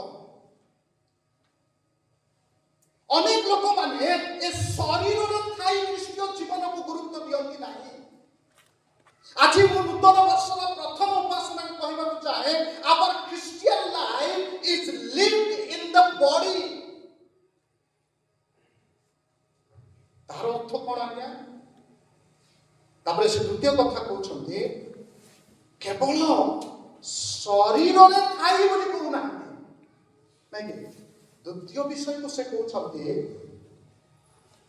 ଅନେକ ଲୋକମାନେ ଏ ଶରୀରରେ ଥାଇ ଖ୍ରୀଷ୍ଟୀୟ ଜୀବନକୁ ଗୁରୁତ୍ୱ ଦିଅନ୍ତି ନାହିଁ। ଆଜି ମୁଁ ନୂତନ ବର୍ଷର ପ୍ରଥମ ଉପାସନାକୁ କହିବାକୁ ଚାହେଁ, our Christian life is lived in the body। ତାର ଅର୍ଥ କ'ଣ ଆଜ୍ଞା? ତାପରେ ସେ ଦ୍ୱିତୀୟ କଥା କହୁଛନ୍ତି, କେବଳ ଶରୀରରେ ଥାଇ ବୋଲି କହୁନାହାନ୍ତି, ନାଇଁ କି? ଦ୍ୱିତୀୟ ବିଷୟକୁ ସେ କହୁଛନ୍ତି,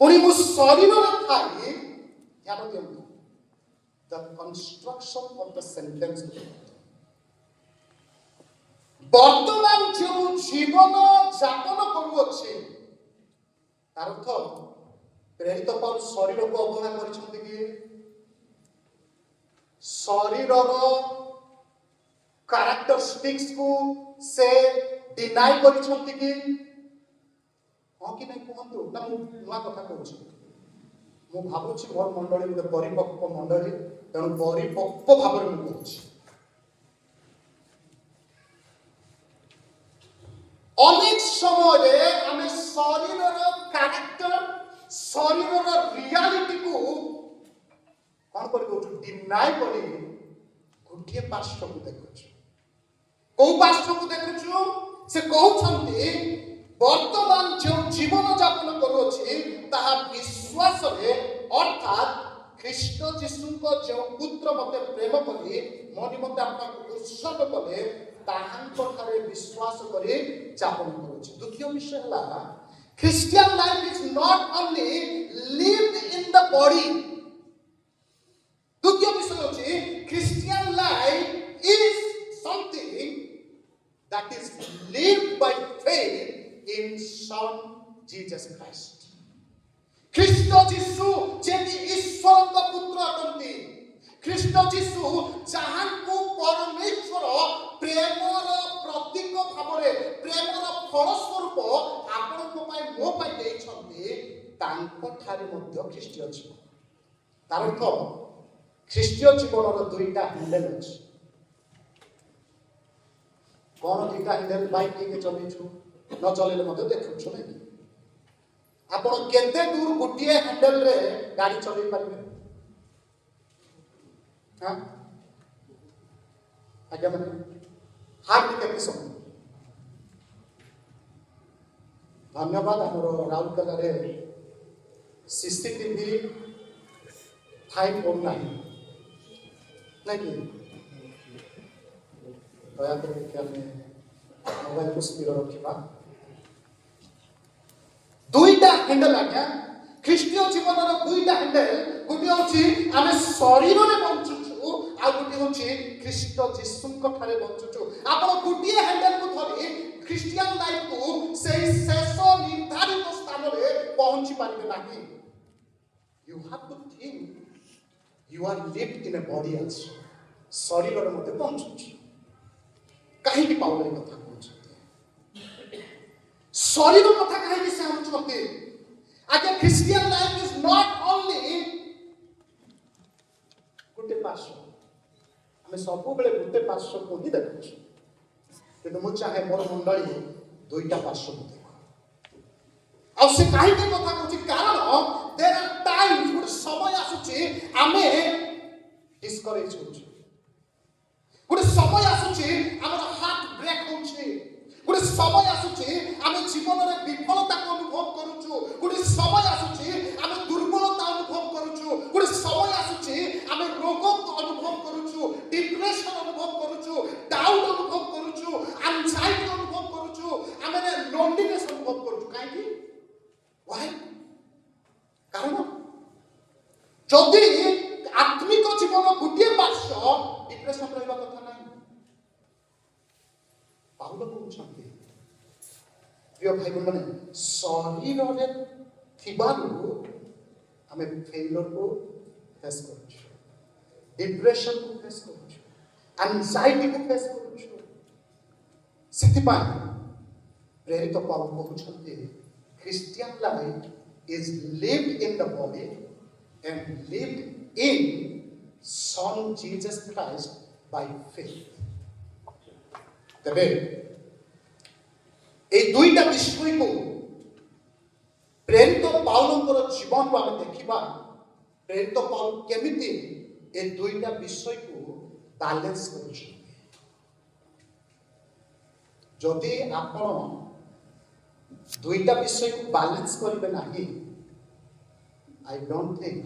ପୁଣି ମୁଁ ଶରୀରରେ ଥାଇ, ଧ୍ୟାନ ଦିଅନ୍ତୁ, the construction of the sentence। ବର୍ତ୍ତମାନ ଯେଉଁ ଜୀବନ ଯାପନ କରୁଅଛି, ତାର ଅର୍ଥ ପ୍ରେରିତ ପୌଲ ଶରୀରକୁ ଅବହେଳା କରିଛନ୍ତି କି? ଶରୀରର କ୍ୟାରେକ୍ଟରିଷ୍ଟିକ୍ସକୁ ସେ ଡିନାଇ କରିଛନ୍ତି କି? ହଁ କି ନାହିଁ କୁହନ୍ତୁ? ନା ମୁଁ ନୂଆ କଥା କହୁଛି? ମୁଁ ଭାବୁଛି ମୋର ମଣ୍ଡଳୀ ଗୋଟେ ପରିପକ୍ୱ ମଣ୍ଡଳୀ, ତେଣୁ ପରିପକ୍ୱ ଭାବରେ ମୁଁ କହୁଛି। ଅନେକ ସମୟରେ ଆମେ ଶରୀରର କ୍ୟାରେକ୍ଟର, ଶରୀରର ରିଆଲିଟିକୁ କ'ଣ କରି କହୁଛୁ? ଡିନାଇ କରି ଗୋଟିଏ ପାର୍ଶ୍ୱକୁ ଦେଖୁଛୁ। କୋଉ ପାର୍ଶ୍ୱକୁ ଦେଖୁଛୁ? ସେ କହୁଛନ୍ତି, ବର୍ତ୍ତମାନ ଯେଉଁ ଜୀବନ ଯାପନ କରୁଅଛି ତାହା ବିଶ୍ୱାସରେ, ଅର୍ଥାତ୍ ଖ୍ରୀଷ୍ଟ ଯୀଶୁଙ୍କ ଯେଉଁ ପୁତ୍ର ମୋତେ ପ୍ରେମ କରି ମୋ ନିମନ୍ତେ ଆପଣଙ୍କୁ ଉତ୍ସର୍ଗ କଲେ, ତାହାଙ୍କ ଠାରେ ବିଶ୍ୱାସ କରି ଯାପନ କରୁଛି। ଦ୍ୱିତୀୟ ବିଷୟ ହେଲା, Christian life is not only lived in the body। ଦ୍ୱିତୀୟ ବିଷୟ ହେଉଛି, Christian life is something that is lived by faith in Son Jesus Christ। ଖ୍ରୀଷ୍ଟ ଯୀଶୁ ଯେମିତି ଈଶ୍ୱରଙ୍କ ପୁତ୍ର ଅଟନ୍ତି, ଖ୍ରୀଷ୍ଟ ଯୀଶୁ ଯାହାଙ୍କୁ ପରମେଶ୍ୱର ପ୍ରେମର ପ୍ରତୀକ ଭାବରେ, ପ୍ରେମର ଫଳ ସ୍ୱରୂପ ଆପଣଙ୍କ ପାଇଁ ମୋ ପାଇଁ ଦେଇଛନ୍ତି, ତାଙ୍କ ଠାରେ ମଧ୍ୟ ଖ୍ରୀଷ୍ଟୀୟ ଜୀବନ। ତାର ଅର୍ଥ, ଖ୍ରୀଷ୍ଟୀୟ ଜୀବନର ଦୁଇଟା ହ୍ୟାଣ୍ଡେଲ ଅଛି। କ'ଣ ଦୁଇଟା ହ୍ୟାଣ୍ଡେଲ? ବାଇକ୍ ଟିକେ ଚଲେଇଛୁ, ନ ଚଲେଇଲେ ମଧ୍ୟ ଦେଖୁଛୁ ନାଇଁ? ଆପଣ କେତେ ଦୂର ଗୋଟିଏ ହ୍ୟାଣ୍ଡେଲରେ ଗାଡ଼ି ଚଲେଇ ପାରିବେ? ଆଜ୍ଞା ମାନେ ହାର୍ଡଲି କେତେ ସମୟ? ଧନ୍ୟବାଦ, ଆମର ରାଉରକେଲାରେ CCTV ଥାଇ ପଡ଼ୁନାହିଁ, ନାଇଁ କି? ଦୟାକରି ଟିକେ ଆମେ ମୋବାଇଲକୁ ସ୍ଥିର ରଖିବା। ଦୁଇଟା ହ୍ୟାଣ୍ଡେଲ ଆଜ୍ଞା, ଖ୍ରୀଷ୍ଟୀୟ ଜୀବନର ଦୁଇଟା ହ୍ୟାଣ୍ଡେଲ। ଗୋଟିଏ ହେଉଛି ଆମେ ଶରୀରରେ ବଞ୍ଚୁଛୁ, ଆଉ ଗୋଟିଏ ହେଉଛି ଖ୍ରୀଷ୍ଟ ଯୀଶୁଙ୍କ ଠାରେ ବଞ୍ଚୁଛୁ। ଆପଣ ଗୋଟିଏ ହ୍ୟାଣ୍ଡେଲକୁ ଧରି ଖ୍ରୀଷ୍ଟିଆନ ଲାଇଫକୁ ସେଇ ଶେଷ ନିର୍ଦ୍ଧାରିତ ସ୍ଥାନରେ ପହଞ୍ଚି ପାରିବେ ନାହିଁ। You have to think you are lived in a body also। ଶରୀରରେ ମଧ୍ୟ ବଞ୍ଚୁଛୁ। କାହିଁକି ପାଉଲ ଏ କଥା କହୁଛନ୍ତି? ଶରୀର କଥା କାହିଁକି ସେ ଆଣୁଛନ୍ତି? ଆଜ୍ଞା, Christian life is not only ଗୋଟେ ପାର୍ଶ୍ୱ। ଆମେ ସବୁବେଳେ ଗୋଟେ ପାର୍ଶ୍ୱକୁ ହିଁ ଦେଖୁଛୁ, କିନ୍ତୁ ମୁଁ ଚାହେଁ ମୋର ମଣ୍ଡଳୀ ଦୁଇଟା ପାର୍ଶ୍ୱକୁ ଦେଖ। ଆଉ ସେ କାହିଁକି କଥା କହୁଛି? କାରଣ there are times, ଗୋଟେ ସମୟ ଆସୁଛି ଆମେ ଡିସ୍କରେଜ ହଉଛୁ, ଗୋଟେ ସମୟ ଆସୁଛି ଆମର ହାର୍ଟ ବ୍ରେକ୍ ହଉଛି, ଗୋଟେ ସମୟ ଆସୁଛି ଆମେ ଜୀବନରେ ବିଫଳତାକୁ ଅନୁଭବ କରୁଛୁ, ଗୋଟେ ସମୟ ଆସୁଛି ଆମେ ଦୁର୍ବଳତା ଅନୁଭବ କରୁଛୁ, ଗୋଟେ ସମୟ ଆସୁଛି ଆମେ ରୋଗ ଅନୁଭବ କରୁଛୁ, ଡିପ୍ରେସନ ଅନୁଭବ କରୁଛୁ, ଡାଉଟ ଅନୁଭବ କରୁଛୁ, ଆନଜାଇଟି ଅନୁଭବ କରୁଛୁ, ଆମେ ଲୋନ୍ଲିନେସ୍ ଅନୁଭବ କରୁଛୁ। କାହିଁକି? Why? କାରଣ ଯଦି ଆତ୍ମିକ ଜୀବନ ଗୋଟିଏ ପାର୍ଶ୍ୱ, ଡିପ୍ରେସନ ରହିବା କଥା ନାହିଁ। ପାଉଲ କହୁଛନ୍ତି, ପ୍ରିୟ ଭାଇ ଭଉଣୀମାନେ, ଶରୀରରେ ଥିବାରୁ ଆମେ ଫେଲରକୁ फेस करुछु, डिप्रेशन को फेस करुछु, एंजाइटी को फेस करुछु। सेथिपाई प्रेरित पौल कहउछन्ति Christian life is lived in the body and lived in Son Jesus Christ by faith। तबे ए दुईटा विषय को प्रेरित पाउलଙ୍କର जीवन को आमे देखिबा प्रेरित पाउल केमिति ए दुईटा विषय को बैलेंस करूछन। जदि आपण दुईटा विषय को बैलेंस करिबे नाही, आई डोंट थिंक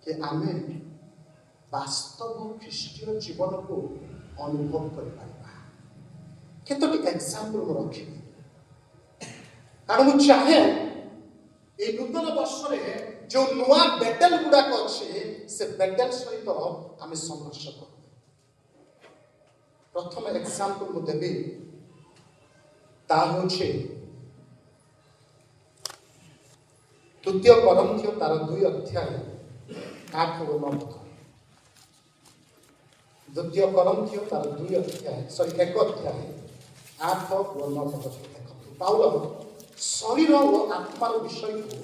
कि आमे वास्तव ख्रीष्टीय जीवन को अनुभव कर पारिबा। केतोटी एग्जांपल मो रखी, कारण मु चाहे ए नूतन वर्ष रे जो नुआ बैटल गुडा अछि से बैटल सहित आमे संघर्ष करू। प्रथम एग्जांपल मु देबी ता होछे द्वितीय कोरिन्थियो तार 2 अध्याय 8 और 9 पद। द्वितीय कोरिन्थियो तार 2 अध्याय 1 अध्याय 8 और 9 पद देखो। पाउल शरीर और आत्मार विषय को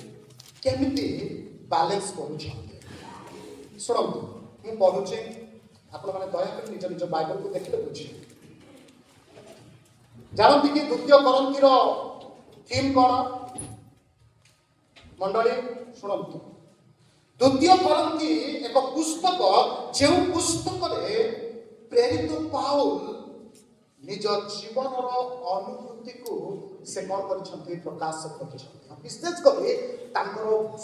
केमिति बैलेंस करूछन्ते सुनंतु। मु पढुचे, आपण माने दया कर निज निज बाइबल को देखिले बुझी जानती कि द्वितीय कोरिन्थियो थीम कोन मंडली शुणु। द्वितीय कोरिन्थी एक पुस्तक जो पुस्तक प्रेरित पाउल निज जीवन अनुभूति को से कौन कर प्रकाश कर विशेष कर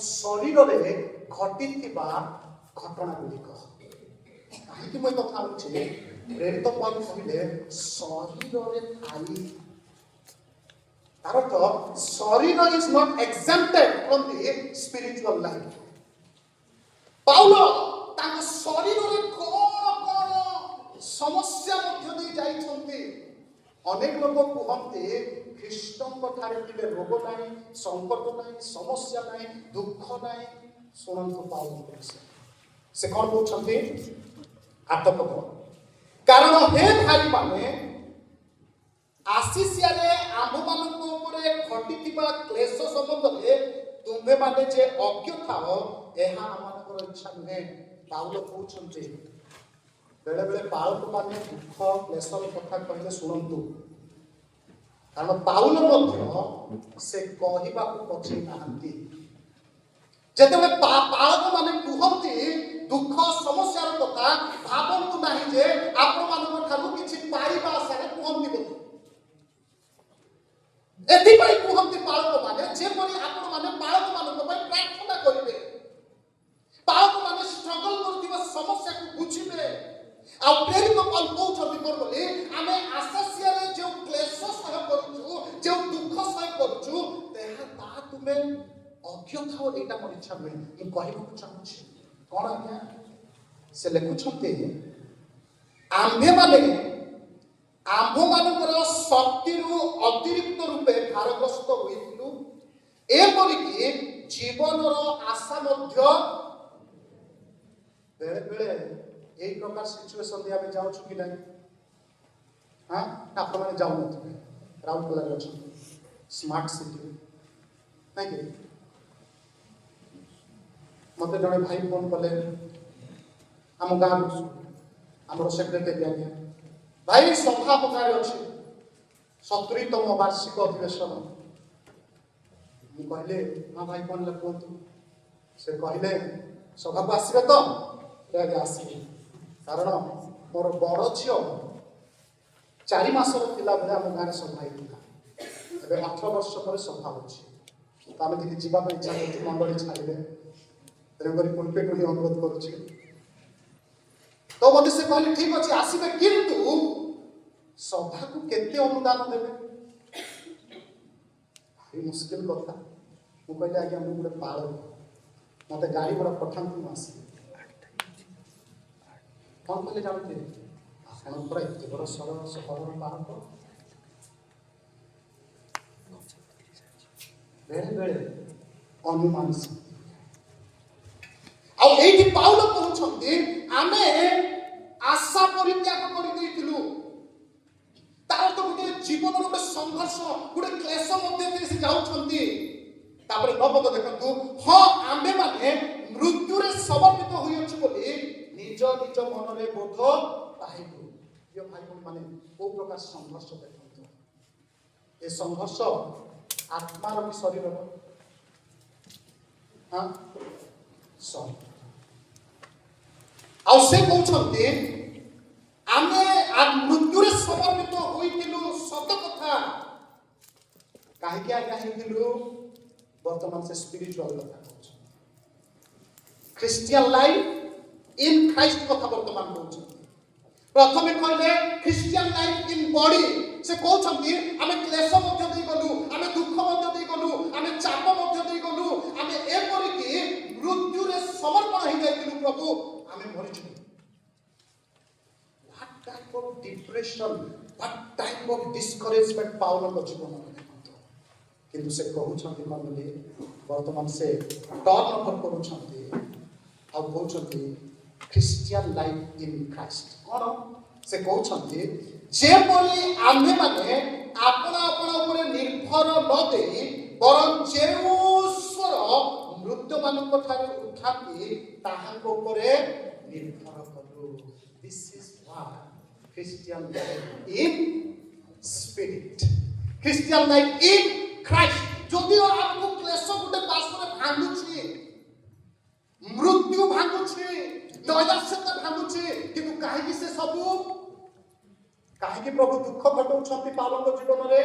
शरीर में घटी घटना गुड़िक कहीं मुझे कथा प्रेरित पाउल कहले शरीर थाई तार शरीर is not exempted from the spiritual life. Paul तांको शरीर रे कोन समस्या मध्य दे जाइछन्ते। अनेक लोग कहते ख्रीष्टन ठारे तिले रोग नाही, संकट नाही, समस्या नाही, दुख नाही। सुनंतु पाउल से कोन कहछन्ते 8 पद, कारण हे भाई माने आशिषिया आम्भ मानक उपरे घटिथिबा क्लेश संबंधरे तुम्हे माने जे अज्ञ थाओ एहा आमानकर इच्छा नुहे। पाउल कहउछन्ते बेले बेले पाउल माने दुख क्लेशर कथा कहले शुणंतु, कारण पाउल मध्य से कहिबा को पछे नाहंती। जेतेबे पाउल माने कहंती दुख समस्यार कथा भाबंतु नाही जे आपण मानक ठारू किछि पाइबा आशारे कहंती बोली। एथिपाई कहंती पाळक माने जेपरि आपण माने पाळक मानक पय प्रार्थना करिवे, पाळक माने स्ट्रगल करथिबा समस्या को बुझिबे। आ प्रेरित पाउल कहउछथि कोन बोली आमे आशासिया रे जे क्लेश सह करूछु, जे दुख सह करूछु तेहा ता तुमे अज्ञ थाओ एटा मोर इच्छा नै। इ कहिबो चाहूछि कोन आज्ञा से लेखुछथि आम्भे माने आम्भ मानकर शक्ति अतिरिक्त रूपे भारग्रस्त होइथिलु, एपरिकी जीवन आशा मध्य बेले बेले एई प्रकार सिचुएशन दे आमे जाउछु कि नाही। हां आपण माने जाउ नथिबे राउरकेला रे अछि स्मार्ट सिटी नाही कि मते जणे भाई फोन कले हम गाम हमर सेक्रेटरी आज्ञा भाई सभा पकार अच्छे 70तम वार्षिक अधिवेशन। कहले हाँ भाई कौन कहतु से कहले सभा को आसबे तो आसबे, कारण मोर बड़ झील 4 मासर थिला बेले आम गाँव सभा होता, 18 वर्ष पर सभा होची तो आम टी जावाई इच्छा कर मंडली छाड़े तेणुक पुनपेट ही अनुरोध करुचे। तो मत से कहले ठीक अच्छे आसबे किंतु सभा को केते अनुदान देवे भारी मुश्किल कथा। मु कहले आज्ञा मु गोटे पाळ मते गाड़ी बड़ा पठांतु न आसी कौन कहले जानते आपण पूरा एते बड़ सरल सहर पार्क बेले बेले अनुमान ଆଉ ଏଇଠି ପାଉଲ କହୁଛନ୍ତି ଆମେ ଆଶା ପରିତ୍ୟାଗ କରିଦେଇଥିଲୁ। ତାର ତ ଗୋଟେ ଜୀବନର ଗୋଟେ ସଂଘର୍ଷ, ଗୋଟେ କ୍ଲେଶ ମଧ୍ୟ ଦେଇ ସେ ଯାଉଛନ୍ତି। ତାପରେ ନବଦ ଦେଖନ୍ତୁ, ହଁ ଆମ୍ଭେମାନେ ମୃତ୍ୟୁରେ ସମର୍ପିତ ହୋଇଅଛୁ ବୋଲି ନିଜ ନିଜ ମନରେ ବୋଧ ପାଇବୁ। ପ୍ରିୟ ଭାଇ ଭଉଣୀ ମାନେ, କୋଉ ପ୍ରକାର ସଂଘର୍ଷ ଦେଖନ୍ତୁ। ଏ ସଂଘର୍ଷ ଆତ୍ମାର କି ଶରୀରର? ଆଉ ସେ କହୁଛନ୍ତି ଆମେ ମୃତ୍ୟୁରେ ସମର୍ପିତ ହୋଇଥିଲୁ, ସତ କଥା। କାହିଁକି ଆଜ୍ଞା ହେଇଥିଲୁ? ବର୍ତ୍ତମାନ ସେ ସ୍ପିରିଚୁଆଲ କଥା କହୁଛନ୍ତି। ଖ୍ରୀଷ୍ଟିଆନ ଲାଇଫ ଇନ୍ ଖ୍ରାଇଷ୍ଟ କଥା ବର୍ତ୍ତମାନ କହୁଛନ୍ତି। ପ୍ରଥମେ କହିଲେ ଖ୍ରୀଷ୍ଟିଆନ ଲାଇଫ ଇନ୍ ବଡି। ସେ କହୁଛନ୍ତି ଆମେ କ୍ଲେଶ ମଧ୍ୟ ଦେଇଗଲୁ, ଆମେ ଦୁଃଖ ମଧ୍ୟ ଦେଇଗଲୁ, ଆମେ ଚାପ ମଧ୍ୟ ଦେଇଗଲୁ, ଆମେ ଏପରିକି ମୃତ୍ୟୁରେ ସମର୍ପଣ ହେଇଯାଇଥିଲୁ। ପ୍ରଭୁ ଆମେ ମରିଯିବୁ। What type of depression, what type of discouragement ପାଉଲଙ୍କ ଜୀବନରେ ଦେଖନ୍ତୁ। କିନ୍ତୁ ସେ କହୁଛନ୍ତି କଣ ବୋଲି? ବର୍ତ୍ତମାନ ସେ ଟର୍ନ ଓଭର କରୁଛନ୍ତି ଆଉ କହୁଛନ୍ତି ଖ୍ରୀଷ୍ଟିଆନ ଲାଇଫ ଇନ୍ ଖ୍ରାଇଷ୍ଟ। କଣ ସେ କହୁଛନ୍ତି? ଯେପରି ଆମ୍ଭେମାନେ ଆପଣା ଆପଣା ଉପରେ ନିର୍ଭର ନ ଦେଇ ବରଂ ଯେଉଁ ଈଶ୍ୱର ମୃତ୍ୟୁମାନଙ୍କ ଠାରୁ ଉଠାନ୍ତି ତାହାଙ୍କ ଉପରେ ନିର୍ଭର କରୁ। This is what Christian life in spirit, Christian life in Christ। যদিও ଆମକୁ କ୍ଲେଶ ଗୋଟେ ପାର୍ଶ୍ୱରେ ଭାଙ୍ଗୁଛି, ମୃତ୍ୟୁ ଭାଙ୍ଗୁଛି, ନୈରାଶ୍ୟତା ଭାଙ୍ଗୁଛି, କିନ୍ତୁ କାହିଁକି ସେ ସବୁ? କାହିଁକି ପ୍ରଭୁ ଦୁଃଖ ଘଟଉଛନ୍ତି ପାଉଲଙ୍କ ଜୀବନରେ?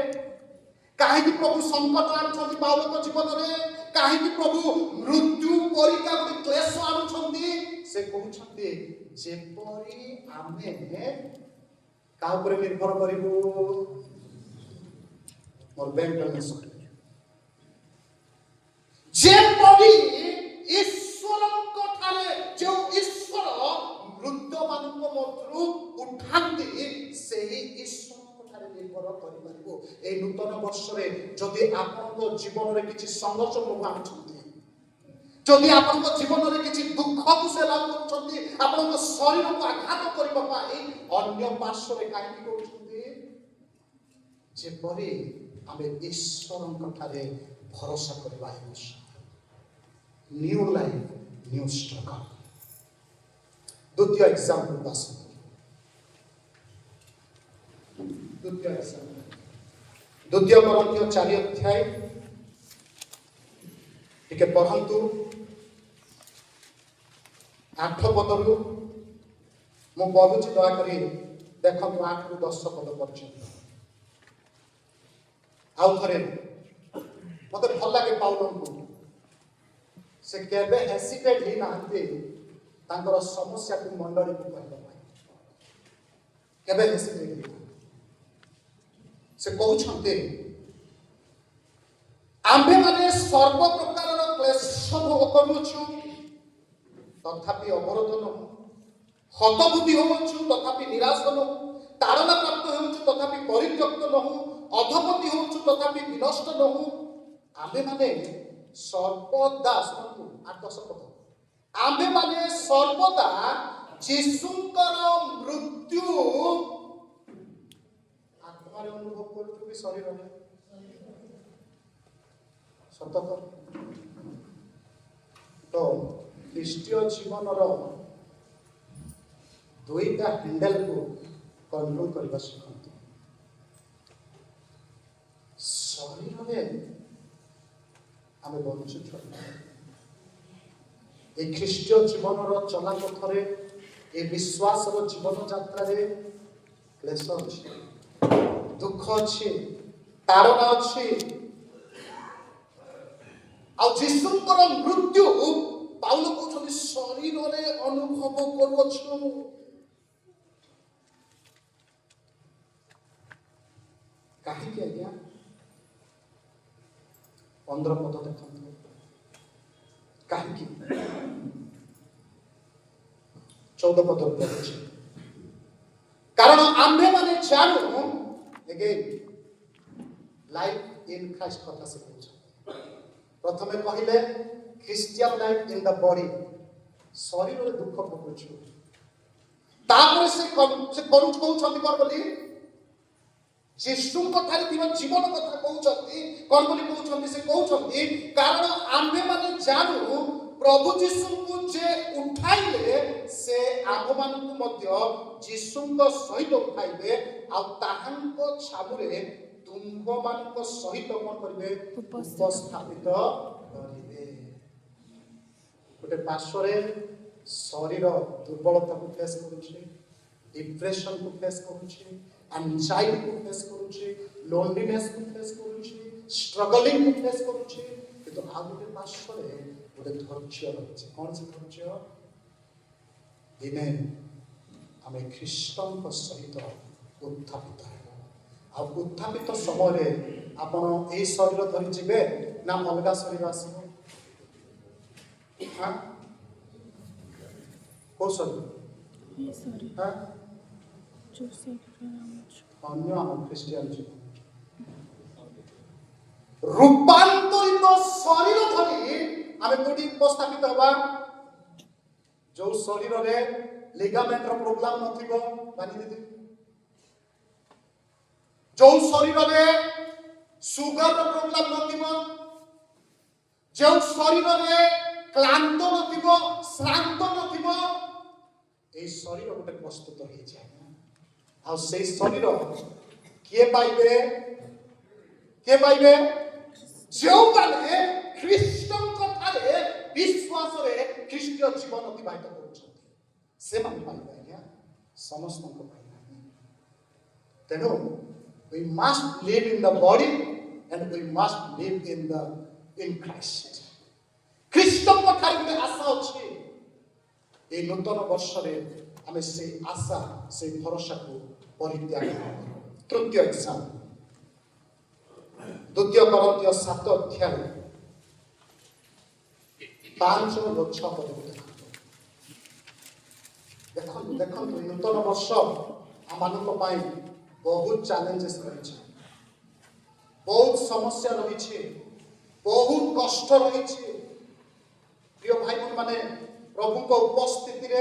କାହିଁକି ପ୍ରଭୁ ସଂକଟ ଆଣୁଛନ୍ତି ପାଉଲଙ୍କ ଜୀବନରେ? କାହିଁକି ପ୍ରଭୁ ମୃତ୍ୟୁ ପରିକା ଗୋଟେ କ୍ଲେଶ ଆଣୁଛନ୍ତି? ସେ କହୁଛନ୍ତି ଯେପରି ଆମେ କାହା ଉପରେ ନିର୍ଭର କରିବୁ? ମୋର ଯେପରି ଈଶ୍ୱରଙ୍କ ଠାରେ, ଯେଉଁ ଈଶ୍ୱର ମୃତ୍ୟୁମାନଙ୍କ ମଧ୍ୟରୁ ଉଠାନ୍ତି ସେହି ଈଶ୍ୱରଙ୍କ ଠାରେ ନିର୍ଭର କରିପାରିବୁ। এই ନୂତନ ବର୍ଷରେ ଯଦି ଆପଣଙ୍କ ଜୀବନରେ କିଛି ସଂଘର୍ଷ ପ୍ରଭୁ ଆଣୁଛନ୍ତି, ଯଦି ଆପଣଙ୍କ ଜୀବନରେ କିଛି ଦୁଃଖକୁ ସେ ଲାଭ କରୁଛନ୍ତି, ଆପଣଙ୍କ ଶରୀରକୁ ଆଘାତ କରିବା ପାଇଁ, ଅନ୍ୟ ପାର୍ଶ୍ୱରେ କାହିଁକି କରୁଛନ୍ତି? ଯେପରି ଆମେ ଈଶ୍ୱରଙ୍କ ଠାରେ ଭରସା କରିବା। New life new struggle. ଦ୍ୱିତୀୟ ଏକ୍ସାମ୍ପଲ ଆସନ୍ତୁ। ଦ୍ୱିତୀୟ କରନ୍ଥୀୟ 4 ଅଧ୍ୟାୟ ଟିକେ ପଢ଼ନ୍ତୁ। 8 ପଦରୁ ମୁଁ ପଢ଼ୁଛି, ଦୟାକରି ଦେଖନ୍ତୁ 8 ରୁ 10 ପଦ ପର୍ଯ୍ୟନ୍ତ। ଆଉ ଥରେ ମତେ ଭଲ ଲାଗେ ପାଉଲଙ୍କୁ, ସେ କେବେ ହେସିଟେଟ୍ ହେଇନାହାନ୍ତି ତାଙ୍କର ସମସ୍ୟାକୁ ମଣ୍ଡଳୀକୁ କହିବା ପାଇଁ। କେବେ ହେସିଟେଟ୍ ହେଇନାହାନ୍ତି। ସେ କହୁଛନ୍ତି ଆମ୍ଭେମାନେ ସର୍ବ ପ୍ରକାରର କ୍ଲେଶ ଭୋଗ କରୁଛୁ ତଥାପି ଅବରୋଧ ନୁହଁ, ହତବୁଦ୍ଧି ହେଉଛୁ ତଥାପି ନିରାଶ ନୁହଁ, ତାଡ଼ନା ପ୍ରାପ୍ତ ହେଉଛୁ ତଥାପି ପରିତ୍ୟକ୍ତ ନୁହଁ, ଅଧପତି ହେଉଛୁ ତଥାପି ବିନଷ୍ଟ ନୁହଁ। ଆମ୍ଭେମାନେ ସର୍ବଦା, ଶୁଣନ୍ତୁ 8-10 ପଦ, ଆମ୍ଭେମାନେ ସର୍ବଦା ଯୀଶୁଙ୍କର ମୃତ୍ୟୁ ଆତ୍ମାରେ ଅନୁଭବ କରୁଛୁ କି ଶରୀରରେ? ସତ ତ ଖ୍ରୀଷ୍ଟୀୟ ଜୀବନର ଦୁଇଟା ହ୍ୟାଣ୍ଡେଲକୁ କଣ୍ଟ୍ରୋଲ କରିବା ଶିଖନ୍ତୁ। ଶରୀରରେ ଆମେ ବଞ୍ଚୁଛୁ, ଏ ଖ୍ରୀଷ୍ଟୀୟ ଜୀବନର ଚଲାପଥରେ, ଏ ବିଶ୍ୱାସର ଜୀବନ ଯାତ୍ରାରେ କ୍ଲେଶ ଅଛି, ଦୁଃଖ ଅଛି, ତାଡ଼ନା ଅଛି। ଆଉ ଯୀଶୁଙ୍କର ମୃତ୍ୟୁ ପାଉଲ କହୁଛନ୍ତି ଶରୀରରେ ଅନୁଭବ କରୁଅଛୁ। କାହିଁକି ଆଜ୍ଞା? 15 ପଦ ଦେଖନ୍ତୁ। କାହିଁକି? 14 ପଦ ପଢୁଛି। କାରଣ ଆମ୍ଭେମାନେ ଜାଣୁ, ଏଗେନ୍ ଲାଇଫ ଇନ୍ ଖ୍ରାଇଷ୍ଟ କଥା ସେ କହୁଛନ୍ତି। ପ୍ରଥମେ କହିଲେ Christian life in the body, ଶରୀରରେ ଦୁଃଖ ଭୋଗୁଛୁ। ତାପରେ ସେ କହୁଛନ୍ତି କଣ ବୋଲି ଯୀଶୁଙ୍କ ଠାରେ ଥିବା ଜୀବନ କଥା କହୁଛନ୍ତି। କଣ ବୋଲି କହୁଛନ୍ତି? ସେ କହୁଛନ୍ତି କାରଣ ଆମ୍ଭେମାନେ ଜାଣୁ ପ୍ରଭୁ ଯୀଶୁଙ୍କୁ ଯେ ଉଠାଇଲେ ସେ ଆମ୍ଭମାନଙ୍କୁ ମଧ୍ୟ ଯୀଶୁଙ୍କ ସହିତ ଉଠାଇବେ ଆଉ ତାହାଙ୍କ ଛାବୁରେ ତୁମ୍ଭମାନଙ୍କ ସହିତ କଣ କରିବେ? ଉପସ୍ଥାପିତ କରିବେ। ଗୋଟେ ପାର୍ଶ୍ୱରେ ଶରୀର ଦୁର୍ବଳତାକୁ ଫେସ୍ କରୁଛି, ଡିପ୍ରେସନକୁ ଫେସ୍ କରୁଛି, ଆନଜାଇଟିକୁ ଫେସ୍ କରୁଛି, ଲୋନଲିନେସକୁ ଫେସ୍ କରୁଛି, ଷ୍ଟ୍ରଗଲିଂକୁ ଫେସ୍ କରୁଛି। କିନ୍ତୁ ଆଉ ଗୋଟେ ପାର୍ଶ୍ୱରେ ଗୋଟେ ଧୈର୍ଯ୍ୟ ରହିଛି। କ'ଣ ସେ ଧୈର୍ଯ୍ୟ? ଦିନେ ଆମେ ଖ୍ରୀଷ୍ଟଙ୍କ ସହିତ ଉତ୍ଥାପିତ ହେବ। ଆଉ ଉତ୍ଥାପିତ ସମୟରେ ଆପଣ ଏଇ ଶରୀର ଧରି ଯିବେ ନା ଅଲଗା ଶରୀର ଆସିବ? କୋଉ ଶରୀର? ଅନ୍ୟ ଆମ ଖ୍ରୀଷ୍ଟିଆନ ଜୀବନ ରୂପାନ୍ତରିତ ଶରୀର ଧରି ଆମେ କୋଉଠି ଉପସ୍ଥାପିତ ହେବା? ଯୋଉ ଶରୀରରେ ଲିଗାମେଣ୍ଟର ପ୍ରୋବ୍ଲେମ ନଥିବ, ଯୋଉ ଶରୀରରେ ସୁଗରର ପ୍ରୋବ୍ଲେମ ନଥିବ, ଯେଉଁ ଶରୀରରେ କ୍ଳାନ୍ତ ନଥିବ, ଶ୍ରାନ୍ତ ନଥିବ, এই ଶରୀର ଗୋଟେ ପ୍ରସ୍ତୁତ ହେଇଯାଏ। ଆଉ ସେଇ ଶରୀର କିଏ ପାଇବେ? କିଏ ପାଇବେ? ଯେଉଁମାନେ ଖ୍ରୀଷ୍ଟଙ୍କ ଠାରେ ବିଶ୍ୱାସରେ ଖ୍ରୀଷ୍ଟୀୟ ଜୀବନ ଅତିବାହିତ କରୁଛନ୍ତି ସେମାନେ ପାଇବେ। ଆଜ୍ଞା, ସମସ୍ତଙ୍କ ପାଇଁ ନାହିଁ। ତେଣୁ we must live in the body and we must live in Christ. ଖ୍ରୀଷ୍ଟଙ୍କ ଠାରେ ଗୋଟେ ଆଶା ଅଛି। এই নূতন বর্ষরে আমি সেই আশা, সেই ভরসাকে পরিত্যাগ করব। তৃতীয় এক্সাম, 2 করন্থীয় 7 অধ্যায় 5 ও 6 পদ দেখନ୍ତୁ। ଦେଖନ୍ତୁ এই নূতন বর্ষ ଆମମାନଙ୍କ ପାଇଁ ବହୁତ ଚ୍ୟାଲେଞ୍ଜେସ୍ ରହିଛି, ବହୁତ ସମସ୍ୟା ରହିଛି, ବହୁତ କଷ୍ଟ ରହିଛି। ପ୍ରିୟ ଭାଇ ଭଉଣୀମାନେ, ପ୍ରଭୁଙ୍କ ଉପସ୍ଥିତିରେ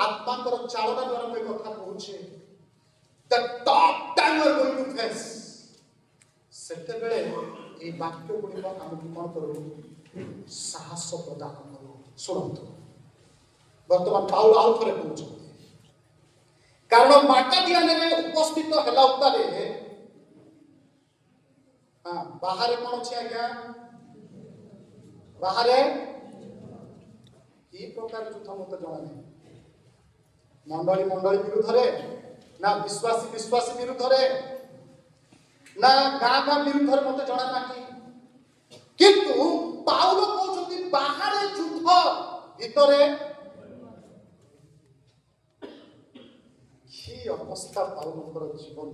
ଆତ୍ମାଙ୍କର ଚାଳନା ଦ୍ୱାରା ମୁଁ କଥା କହୁଛି। The top time we are going to face, ସେତେବେଳେ এই ବାକ୍ୟ ଗୁଡ଼ିକ ଆମକୁ କ'ଣ କରୁ? ସାହସ ପ୍ରଦାନ କରୁ। ଶୁଣନ୍ତୁ, ବର୍ତ୍ତମାନ ପାଉଲ ଆଉ ଥରେ କହୁଛନ୍ତି, କାରଣ ମାକାଦିଆନରେ ଉପସ୍ଥିତ ହେଲା ଉତ୍ତାରେ ବାହାରେ କ'ଣ ଅଛି ଆଜ୍ଞା? ବାହାରେ କି ପ୍ରକାର ଯୁଦ୍ଧ ମତେ ଜଣା ନାହିଁ। ମଣ୍ଡଳୀ ବିରୁଦ୍ଧରେ, ନା ବିଶ୍ୱାସୀ ବିରୁଦ୍ଧରେ, ନା ଗାଁ ବିରୁଦ୍ଧରେ ମତେ ଜଣା ନାହିଁ। କିନ୍ତୁ ପାଉଲ କହୁଛନ୍ତି ବାହାରେ ଯୁଦ୍ଧ, ଭିତରେ କି ଅବସ୍ଥା ପାଉଲଙ୍କର ଜୀବନ।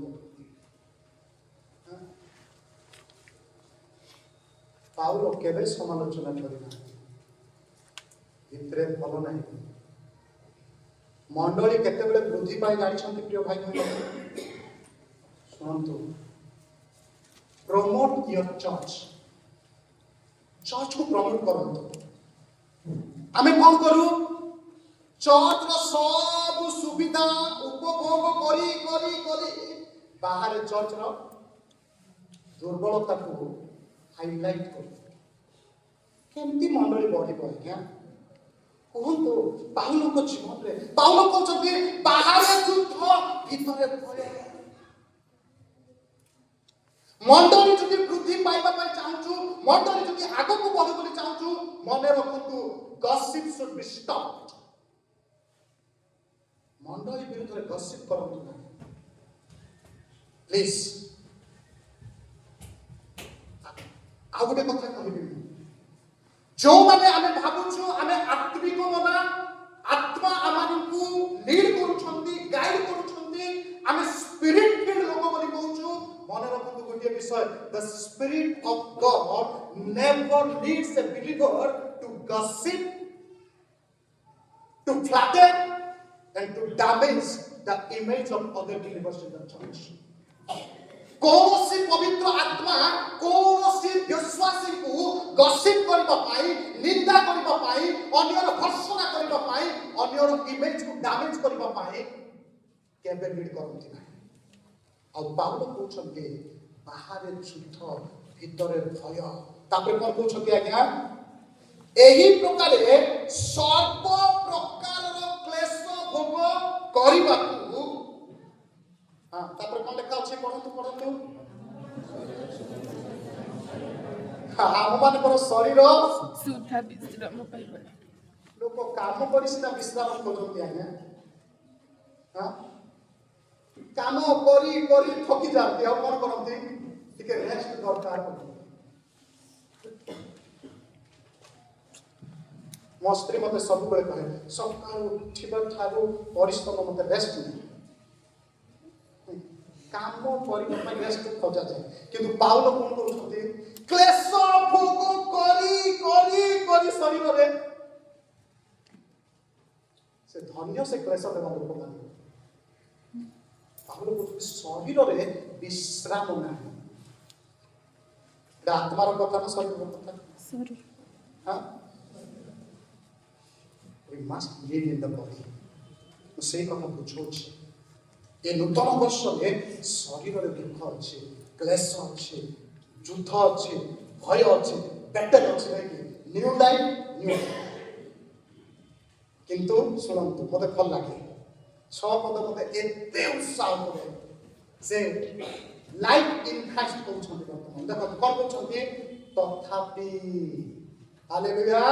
ପାଉଲ କେବେ ସମାଲୋଚନା କରିନାହାନ୍ତି, ଭିତରେ ଭଲ ନାହିଁ। ମଣ୍ଡଳୀ କେତେବେଳେ ବୃଦ୍ଧି ପାଇ ଜାଣିଛନ୍ତି ପ୍ରିୟ ଭାଇ ଭଉଣୀ? ଶୁଣନ୍ତୁ, ପ୍ରମୋଟ ୟୋର ଚର୍ଚ୍ଚକୁ ପ୍ରମୋଟ କରନ୍ତୁ। ଆମେ କ'ଣ କରୁ? ଚର୍ଚ୍ଚର ସବୁ ସୁବିଧା ଉପଭୋଗ କରି ବାହାରେ ଚର୍ଚ୍ଚର ଦୁର୍ବଳତାକୁ ହାଇଲାଇଟ୍ କରୁ। କେମିତି ମଣ୍ଡଳୀ ବଢିବ ଆଜ୍ଞା? କୁହନ୍ତୁ। ପାଉଲଙ୍କ ଜୀବନରେ ପାଉଲ କହୁଛନ୍ତି ବାହାରେ ଯୁଦ୍ଧ, ଭିତରେ ଭୟ। ମଣ୍ଡଳୀ ଯଦି ବୃଦ୍ଧି ପାଇବା ପାଇଁ ଚାହୁଁଛୁ, ମଣ୍ଡଳୀ ଯଦି ଆଗକୁ ବଢି ବୋଲି ଚାହୁଁଛୁ, ମନେ ରଖନ୍ତୁ, ଗସିପ୍ should be stopped. ମଣ୍ଡଳୀ ବିରୁଦ୍ଧରେ ଗସିପ୍ କରନ୍ତୁ ନାହିଁ ପ୍ଲିଜ। ଆଉ ଗୋଟେ କଥା କହିବି, ଯେଉଁମାନେ ଆମେ ଭାବୁଛୁ ଆମେ ଆତ୍ମିକ ମନା, ଆତ୍ମା ଆମମାନଙ୍କୁ ଲିଡ୍ କରୁଛନ୍ତି, ଗାଇଡ୍ କରୁଛନ୍ତି, ଆମେ ସ୍ପିରିଟ ଫିଲ୍ଡ ଲୋକ ବୋଲି କହୁଛୁ, ମନେ ରଖନ୍ତୁ ଗୋଟିଏ ବିଷୟ, the spirit of God never leads a believer to gossip, to flatter and to damage the image of other believers in the church. କୌଣସି ପବିତ୍ର ଆତ୍ମା କୌଣସି ବିଶ୍ୱାସୀଙ୍କୁ ଗସିପ କରିବା ପାଇଁ, ନିନ୍ଦା କରିବା ପାଇଁ, ଅନ୍ୟର ଭର୍ସନା କରିବା ପାଇଁ, ଅନ୍ୟର ଇମେଜକୁ ଡ୍ୟାମେଜ କରିବା ପାଇଁ କେବେ ଲିଡ୍ କରନ୍ତି ନାହିଁ। ଆଉ ପାଉଲ କହୁଛନ୍ତି ବାହାରେ ଯୁଦ୍ଧ, ଭିତରେ ଭୟ। ତାପରେ କଣ କହୁଛନ୍ତି ଆଜ୍ଞା? ଏହି ପ୍ରକାରେ ସର୍ବ ପ୍ରକାରର କ୍ଲେଶ ଭୋଗ କରିବାକୁ। ତାପରେ କଣ ଲେଖା ଅଛି? ପଢନ୍ତୁ। ଆମ ମାନଙ୍କର ଶରୀର ସୁଦ୍ଧା ବିଶ୍ରାମ ପାଇବ। ଲୋକ କାମ କରି ସିନା ବିଶ୍ରାମ ଖୋଜନ୍ତି ଆଜ୍ଞା। କାମ କରି ଥକି ଯାଆନ୍ତି, ଆଉ କଣ କରନ୍ତି? ଟିକେ ରେଷ୍ଟ ଦରକାର। ମୋ ସ୍ତ୍ରୀ ମତେ ସବୁବେଳେ କହେ, ସକାଳୁ ଉଠିବା ଠାରୁ ପରିଶ୍ରମ ମତେ ରେଷ୍ଟ ନାହିଁ। କାମ କରିବା ପାଇଁ ରେଷ୍ଟ ଖୋଜାଯାଏ, କିନ୍ତୁ ପାଉଲ କଣ କରୁଛନ୍ତି? କ୍ଲେଶ ଭୋଗ କରି ଶରୀରରେ ସେ ଧନ୍ୟ, ସେ କ୍ଲେଶ ଦେବା ଲୋକ ମାନେ। ପାଉଲ କହୁଛନ୍ତି ଶରୀରରେ ବିଶ୍ରାମ ନାହିଁ। এটা আত্মার কথা না শরীরের কথা? হ্যাঁ, we must live in the body। সেই কথা বুঝাଉଛି। ଏ ନୂତନ ବର୍ଷରେ ଶରୀରରେ ଦୁଃଖ ଅଛି, କ୍ଲେଶ ଅଛି, ଯୁଦ୍ଧ ଅଛି, ଭୟ ଅଛି, ବ୍ୟାଟେଲ ଅଛି, ନାଇକି? New life new. କିନ୍ତୁ ଶୁଣନ୍ତୁ, ମତେ ଭଲ ଲାଗେ 6 ପଦ ମତେ ଏତେ ଉତ୍ସାହ କରେ। ସେ ଲାଇଫ ଇନ୍ ଖ୍ରାଇଷ୍ଟ କହୁଛନ୍ତି। ବର୍ତ୍ତମାନ ଦେଖନ୍ତୁ କଣ କହୁଛନ୍ତି? ତଥାପି। ହାଲେଲୁୟା।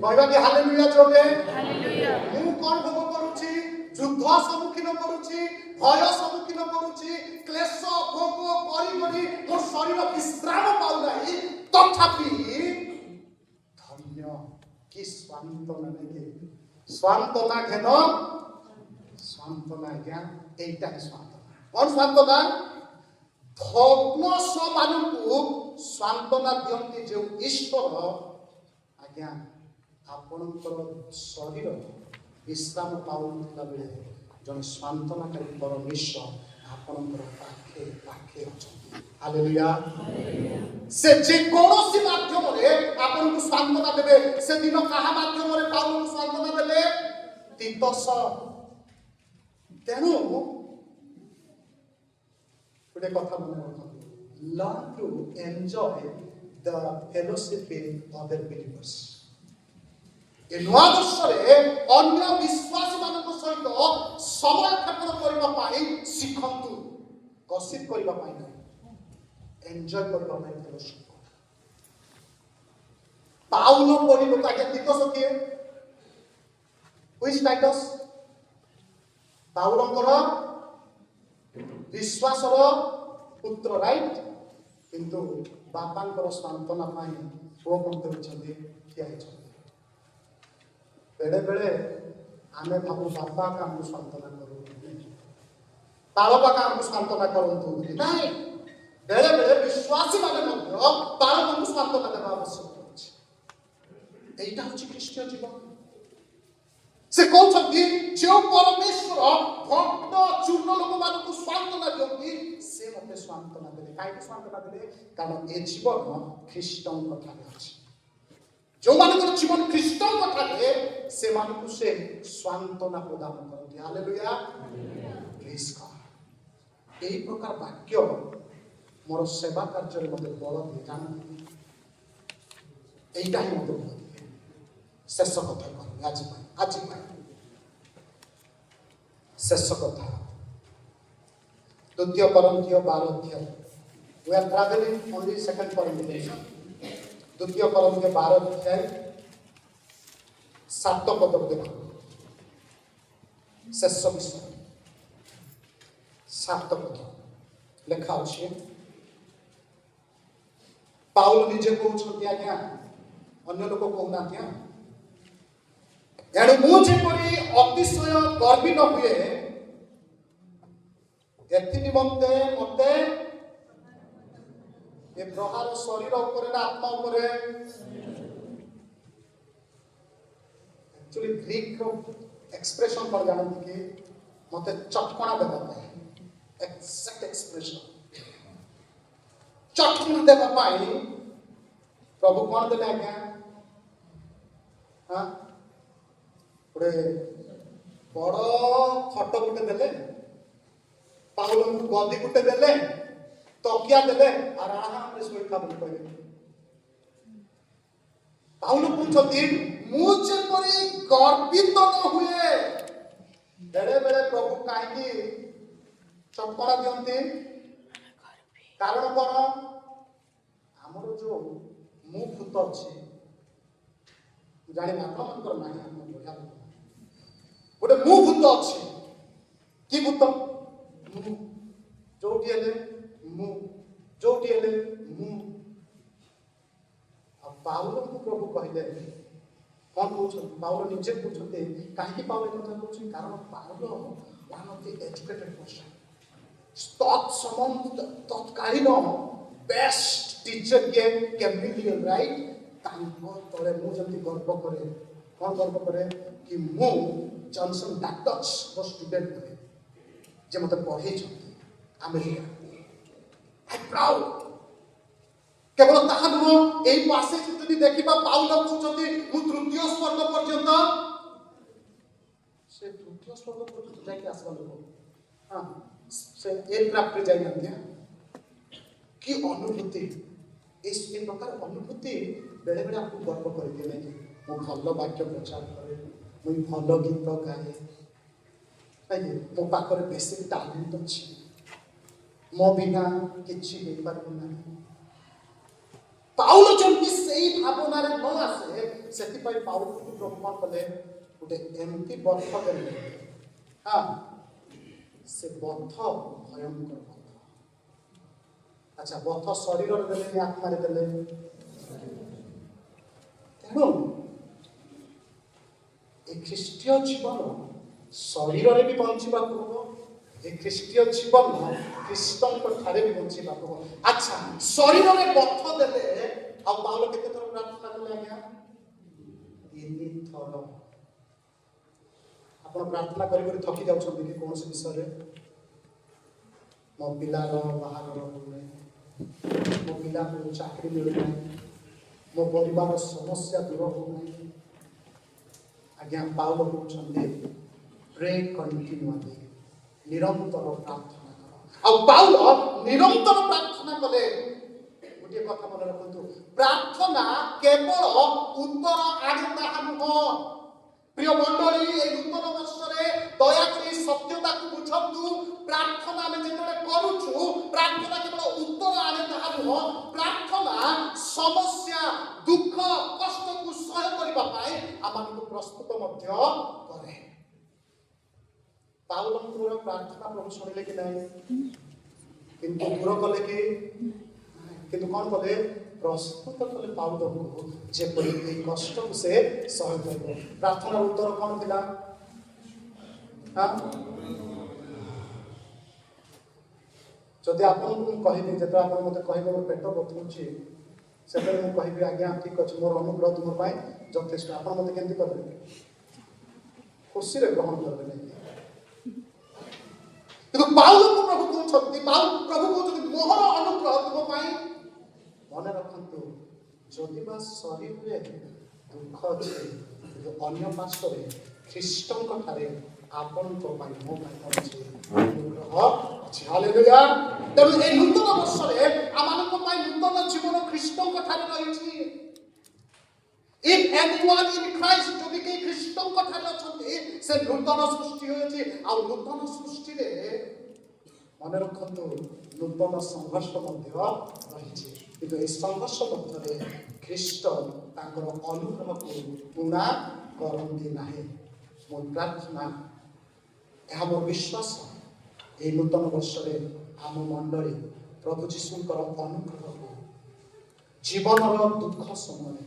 କହିବା କି ହାଲେଲୁୟା ଜୋରେ? ହାଲେଲୁୟା। ମୁଁ କଣ ଭୋଗ କରୁଛି? ଯୁଦ୍ଧ ସମ୍ମୁଖୀନ କରୁଛି, ଭୟ ସମ୍ମୁଖୀନ କରୁଛି, କ୍ଲେଶ ଭୋଗ କରି ମୋ ଶରୀର ବିଶ୍ରାମ ପାଉନାହିଁ। ତଥାପି ଧନ୍ୟ କି ସ୍ୱାନ୍ତନା ନେଇକି, ସ୍ୱାନ୍ତନା ଘେନ ସ୍ୱାନ୍ତନା। ଆଜ୍ଞା এইটা ସ୍ୱାନ୍ତନା। କଣ ସ୍ୱାନ୍ତନା? ଭଗ୍ନ ମାନଙ୍କୁ ସ୍ୱାନ୍ତନା ଦିଅନ୍ତି ଯେଉଁ ଈଶ୍ୱର, ଆଜ୍ଞା ଆପଣଙ୍କର ଶରୀର ବିଶ୍ରାମ ପାଉନଥିଲା ବେଳେ ଜଣେ ସ୍ୱାନ୍ତନାକାରୀ ପରମେଶ୍ୱର ଆପଣଙ୍କର ପାଖେ ଅଛନ୍ତି। ହାଲେଲୁୟା। ସେ ଯେକୌଣସି ମାଧ୍ୟମରେ ଆପଣଙ୍କୁ ସ୍ୱାନ୍ତନା ଦେବେ। ସେଦିନ କାହା ମାଧ୍ୟମରେ ପାଉଲଙ୍କୁ ସ୍ୱାନ୍ତନା ଦେଲେ? ତିତସ। ତେଣୁ ଗୋଟେ କଥା ମନେ ରଖନ୍ତୁ, learn to enjoy the fellowship with other believers। ଏ ନୂଆ ବର୍ଷରେ ଅନ୍ୟ ବିଶ୍ୱାସୀ ମାନଙ୍କ ସହିତ ସମୟ କ୍ଷେପଣ କରିବା ପାଇଁ ଶିଖନ୍ତୁ। ଗସିପ କରିବା ପାଇଁ ନାହିଁ, ଏନ୍ଜୟ କରିବା ପାଇଁ ଫେଲୋସିପ। ପାଉଲ ପରି ଲୋକ। ଆଜ୍ଞା ତିତସ କିଏ? Which Titus? ପାଉଲଙ୍କର ବିଶ୍ୱାସର ପୁତ୍ର, ରାଇଟ୍? କିନ୍ତୁ ବାପାଙ୍କର ସ୍ୱାନ୍ତନା ପାଇଁ ପୁଅ କଣ କରିଛନ୍ତି? ଠିଆ ହେଇଛନ୍ତି। ବେଳେ ବେଳେ ଆମେ ଭାବୁ ବାପା ଆମକୁ ସ୍ୱାନ୍ତନା କରୁ, ବାଳକ ଆମକୁ ସ୍ୱାନ୍ତନା କରନ୍ତୁ ବୋଲି। ନାଇଁ, ବେଳେ ବେଳେ ବିଶ୍ୱାସୀ ମାନେ ମଧ୍ୟ ବାଳକଙ୍କୁ ସ୍ୱାନ୍ତନା ଦେବା ଆବଶ୍ୟକ ଅଛି। এইটা হচ্ছে খ্রিস্টীয় জীবন। ସେ କହୁଛନ୍ତି ଯେଉଁ ପରମେଶ୍ୱର ଭକ୍ତ ଚୂର୍ଣ୍ଣ ଲୋକମାନଙ୍କୁ ସ୍ୱାନ୍ତନା ଦିଅନ୍ତି, ସେ ମୋତେ ସ୍ୱାନ୍ତନା ଦେଲେ। କାହିଁକି ସ୍ୱାନ୍ତନା ଦେଲେ? କାରଣ ଏ ଜୀବନ ଖ୍ରୀଷ୍ଟଙ୍କ ଠାରେ ଅଛି। ଯେଉଁମାନଙ୍କର ଜୀବନ ଖ୍ରୀଷ୍ଟଙ୍କ ଠାରେ, ସେମାନଙ୍କୁ ସେ ସ୍ୱାନ୍ତନା ପ୍ରଦାନ କରନ୍ତି। ହାଲେଲୁୟା। ପ୍ରେଜ୍ ଗଡ୍। ଏହି ପ୍ରକାର ବାକ୍ୟ ମୋର ସେବା କାର୍ଯ୍ୟରେ ମୋତେ ବଳ ଦିଏ। ଜାଣନ୍ତି, এইটা ହିଁ ମୋତେ ବଳ ଦିଏ। ଶେଷ କଥା କହିବି ଆଜି ପାଇଁ ଶେଷ କଥା। 2 Corinthians 12 ଅଧ୍ୟାୟ। We are traveling only 2 Corinthians। 2 Corinthians 12 ଅଧ୍ୟାୟ 7 ପଦକୁ ଦେଖନ୍ତୁ। ଶେଷ ବିଷୟ 7 ପଦ ଲେଖା ଅଛି। ପାଉଲ ନିଜେ କହୁଛନ୍ତି, ଆଜ୍ଞା ଅନ୍ୟ ଲୋକ କହୁନାହାନ୍ତି। ଏଣୁ ମୁଁ ଯେପରି ଅତିଶୟ ଗର୍ବି ନ ହୁଏ, ଏଥି ନିମନ୍ତେ ମତେ ଏ ପ୍ରହାର ଶରୀର ଉପରେ ନା ଆତ୍ମା ଉପରେ? एक्चुअली ग्रीक एक्सप्रेशन पर जानते कि मते चटकणा देबा ପାଇଁ, एक्जैक्ट एक्सप्रेशन। ଚଟକଣା ଦେବା ପାଇଁ ପ୍ରଭୁ କଣ ଦେଲେ ଆଜ୍ଞା? ଗୋଟେ ବଡ ଖଟ ଗୋଟେ ଦେଲେ, ପାଉଲଙ୍କୁ ଗଦି ଗୋଟେ ଦେଲେ, ତକିଆ ଦେଲେ, ଆରାମରେ ଶୋଇଥା ବୋଲି କହିଲେ। ପାଉଲ କହୁଛନ୍ତି ମୁଁ ଯେପରି ଗର୍ବିତ ନ ହୁଏ। ବେଳେ ବେଳେ ପ୍ରଭୁ କାହିଁକି ଚଟକଣା ଦିଅନ୍ତି? କାରଣ କଣ? ଆମର ଯୋଉ ମୁଁ ଭୂତ ଅଛି, ଜାଣିବା ଆପଣଙ୍କର ନାହିଁ, ଆମ ବଢିଆ ଭୂତ, ଗୋଟେ ମୁଁ ଭୂତ ଅଛି। କି ଭୂତ? ମୁଁ ଯୋଉଠି ହେଲେ ମୁଁ, ଯୋଉଠି ହେଲେ ମୁଁ। ଆଉ ପାଉଲଙ୍କୁ ପ୍ରଭୁ କହିଲେ କଣ କହୁଛନ୍ତି? ପାଉଲ ନିଜେ କହୁଛନ୍ତି, କାହିଁକି ପାଉଲ କଥା କହୁଛନ୍ତି? କାରଣ Paul one of the educated person, ତତ୍କାଳୀନ ବେଷ୍ଟ ଟିଚର କିଏ? ଗାମାଲିଏଲ, ରାଇଟ? ତାଙ୍କ ତଳେ ମୁଁ ଯେମିତି ଗର୍ବ କରେ, କଣ ଗର୍ବ କରେ? କି ମୁଁ ଜନସନ ଡାକ୍ତର୍ସଙ୍କ ଷ୍ଟୁଡେଣ୍ଟ କରେ, ଯେ ମତେ ପଢେଇଛନ୍ତି ଆମେରିକା। I proud. କେବଳ ତାହା ନୁହଁ, ଏହି ପାସେଜ ଯଦି ଦେଖିବା, ପାଉଲ କହୁଛନ୍ତି ମୁଁ ତୃତୀୟ ସ୍ୱର୍ଗ ପର୍ଯ୍ୟନ୍ତ, ସେ ତୃତୀୟ ସ୍ୱର୍ଗ ପର୍ଯ୍ୟନ୍ତ ଯାଇକି ଆସିବା ଲୋକ, ସେ ଏୟାରକ୍ରାଫ୍ଟରେ ଯାଇନାହାନ୍ତି। କି ଅନୁଭୂତି! ଏ ପ୍ରକାର ଅନୁଭୂତି ବେଳେ ବେଳେ ଆମକୁ ଗର୍ବ କରିଦିଏ ନାହିଁ? ମୁଁ ଭଲ ବାକ୍ୟ ପ୍ରଚାର କରେ, ମୁଁ ଭଲ ଗୀତ ଗାଏ, ମୋ ପାଖରେ ବେଶୀ ଟ୍ୟାଲେଣ୍ଟ ଅଛି, ମୋ ବିନା କିଛି ହେଇପାରିବ ନାହିଁ। ପାଉଲ ଯେମିତି ସେଇ ଭାବନାରେ ନ ଆସେ, ସେଥିପାଇଁ ପାଉଲକୁ ପ୍ରଭୁ କଣ କଲେ? ଗୋଟେ ଏମିତି ବଥ ଦେଲେ। ସେ ବଥ ଭୟଙ୍କର ବଥ। ଆଚ୍ଛା, ବଥ ଶରୀରରେ ଦେଲେ, ଆତ୍ମାରେ ଦେଲେ? ତେଣୁ ଏ ଖ୍ରୀଷ୍ଟୀୟ ଜୀବନ ଶରୀରରେ ବି ବଞ୍ଚିବାକୁ ହବ, ଏ ଖ୍ରୀଷ୍ଟୀୟ ଜୀବନ ଖ୍ରୀଷ୍ଟଙ୍କ ଠାରେ ବି ବଞ୍ଚିବାକୁ ହବ। ଆଚ୍ଛା, ଶରୀରରେ ବଥ ଦେଲେ, ଆଉ ପାଉଲ କେତେ ଥର ପ୍ରାର୍ଥନା କଲେ ଆଜ୍ଞା? 3 ଥର। ଆପଣ ପ୍ରାର୍ଥନା କରି କରି ଥକି ଯାଉଛନ୍ତି କି କୌଣସି ବିଷୟରେ? ମୋ ପିଲାର ବାହାଘର ହଉନାହିଁ, ମୋ ପିଲାକୁ ଚାକିରି ମିଳୁନାହିଁ, ମୋ ପରିବାର ସମସ୍ୟା ଦୂର ହଉନାହିଁ। ଆଜ୍ଞା, ପାଉଲ କହୁଛନ୍ତି ପ୍ରେ କଣ୍ଟିନ୍ୟୁଅଲି, ନିରନ୍ତର ପ୍ରାର୍ଥନା କର। ଆଉ ପାଉଲ ନିରନ୍ତର ପ୍ରାର୍ଥନା କଲେ। ଗୋଟିଏ କଥା ମନେ ରଖନ୍ତୁ, ପ୍ରାର୍ଥନା କେବଳ ଉତ୍ତର ଆଣି ତାହା ନୁହଁ। ପ୍ରିୟ ମଣ୍ଡଳୀ, এই ନୂତନ ବର୍ଷରେ ଦୟାକରି ସତ୍ୟତାକୁ ବୁଝନ୍ତୁ। ପ୍ରାର୍ଥନା ଆମେ ଯେତେବେଳେ କରୁଛୁ, ପ୍ରାର୍ଥନା କେବଳ ଉତ୍ତର ଆଣେ ତାହା ନୁହଁ। ପ୍ରାର୍ଥନା ସମସ୍ୟା, ଦୁଃଖ, କଷ୍ଟକୁ ସହ୍ୟ କରିବା ପାଇଁ ଆମମାନଙ୍କୁ ପ୍ରସ୍ତୁତ ମଧ୍ୟ କରେ। ପାଉଲଙ୍କର ପ୍ରାର୍ଥନା ପ୍ରଭୁ ଶୁଣିଲେ କି ନାହିଁ? କିନ୍ତୁ ଦୂର କଲେ କି? କିନ୍ତୁ କଣ କଲେ? ପ୍ରସ୍ତୁତ କଲେ ପାଉଲଙ୍କୁ, ଯେପରି ଏହି କଷ୍ଟକୁ ସେ ସହ୍ୟ କରିବ। ପ୍ରାର୍ଥନାର ଉତ୍ତର କଣ ଥିଲା? ଯଦି ଆପଣଙ୍କୁ ମୁଁ କହିବି, ଯେତେବେଳେ ଆପଣ ମୋତେ କହିବେ ମୋର ପେଟ ବଥୁଛି, ସେତେବେଳେ ମୁଁ କହିବି ଆଜ୍ଞା ଠିକ ଅଛି, ମୋର ଅନୁଗ୍ରହ ତୁମ ପାଇଁ ଯଥେଷ୍ଟ। ଆପଣ ମୋତେ କେମିତି କରିବେ? ଖୁସିରେ ଗ୍ରହଣ କରିବେ ନାହିଁ। କିନ୍ତୁ ପାଉଲଙ୍କୁ ପ୍ରଭୁ କହୁଛନ୍ତି, ପ୍ରଭୁ କହୁଛନ୍ତି ମୋର ଅନୁଗ୍ରହ ତୁମ ପାଇଁ। ମନେ ରଖନ୍ତୁ, ଯଦି ବା ଶରୀରରେ ଦୁଃଖ ଅଛି, କିନ୍ତୁ ଅନ୍ୟ ପାର୍ଶ୍ୱରେ ଖ୍ରୀଷ୍ଟଙ୍କ ଠାରେ ଆପଣଙ୍କ ପାଇଁ, ମୋ ପାଇଁ ଅଛି ଅନୁଗ୍ରହ ଅଛି। ହାଲେଲୁୟା। ତେଣୁ ଏହି ନୂତନ ବର୍ଷରେ ଆମମାନଙ୍କ ପାଇଁ ନୂତନ ଜୀବନ ଖ୍ରୀଷ୍ଟଙ୍କ ଠାରେ ରହିଛି। If anyone in Christ, ଯଦି କେହି ଖ୍ରୀଷ୍ଟଙ୍କ ଠାରେ ଅଛନ୍ତି, ସେ ନୂତନ ସୃଷ୍ଟି ହୋଇଛି। ଆଉ ନୂତନ ସୃଷ୍ଟିରେ ମନେ ରଖନ୍ତୁ, ନୂତନ ସଂଘର୍ଷ ମଧ୍ୟ ରହିଛି। କିନ୍ତୁ ଏହି ସଂଘର୍ଷ ମଧ୍ୟରେ ଖ୍ରୀଷ୍ଟ ତାଙ୍କର ଅନୁଗ୍ରହକୁ ପୁଣା କରନ୍ତି ନାହିଁ। ମୋ ପ୍ରାର୍ଥନା, ଏହା ମୋର ବିଶ୍ୱାସ, ଏହି ନୂତନ ବର୍ଷରେ ଆମ ମଣ୍ଡଳୀ ପ୍ରଭୁ ଯୀଶୁଙ୍କର ଅନୁଗ୍ରହକୁ ଜୀବନର ଦୁଃଖ ସମୟରେ,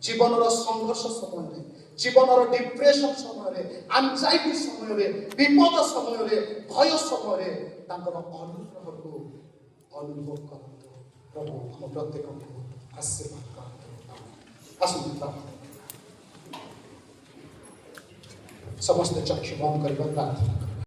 ଜୀବନର ସଂଘର୍ଷ ସମୟରେ, ଜୀବନର ଡିପ୍ରେସନ ସମୟରେ, ଆନଜାଇଟି ସମୟରେ, ବିପଦ ସମୟରେ, ଭୟ ସମୟରେ ତାଙ୍କର ଅନୁଗ୍ରହକୁ ଅନୁଭବ କରନ୍ତୁ। ପ୍ରଭୁ ଆମ ପ୍ରତ୍ୟେକଙ୍କୁ ଆଶୀର୍ବାଦ କରନ୍ତୁ। ଆସନ୍ତୁ ପ୍ରାର୍ଥନା, ସମସ୍ତେ ଚକ୍ଷୁ ବନ୍ଦ କରିବା, ପ୍ରାର୍ଥନା।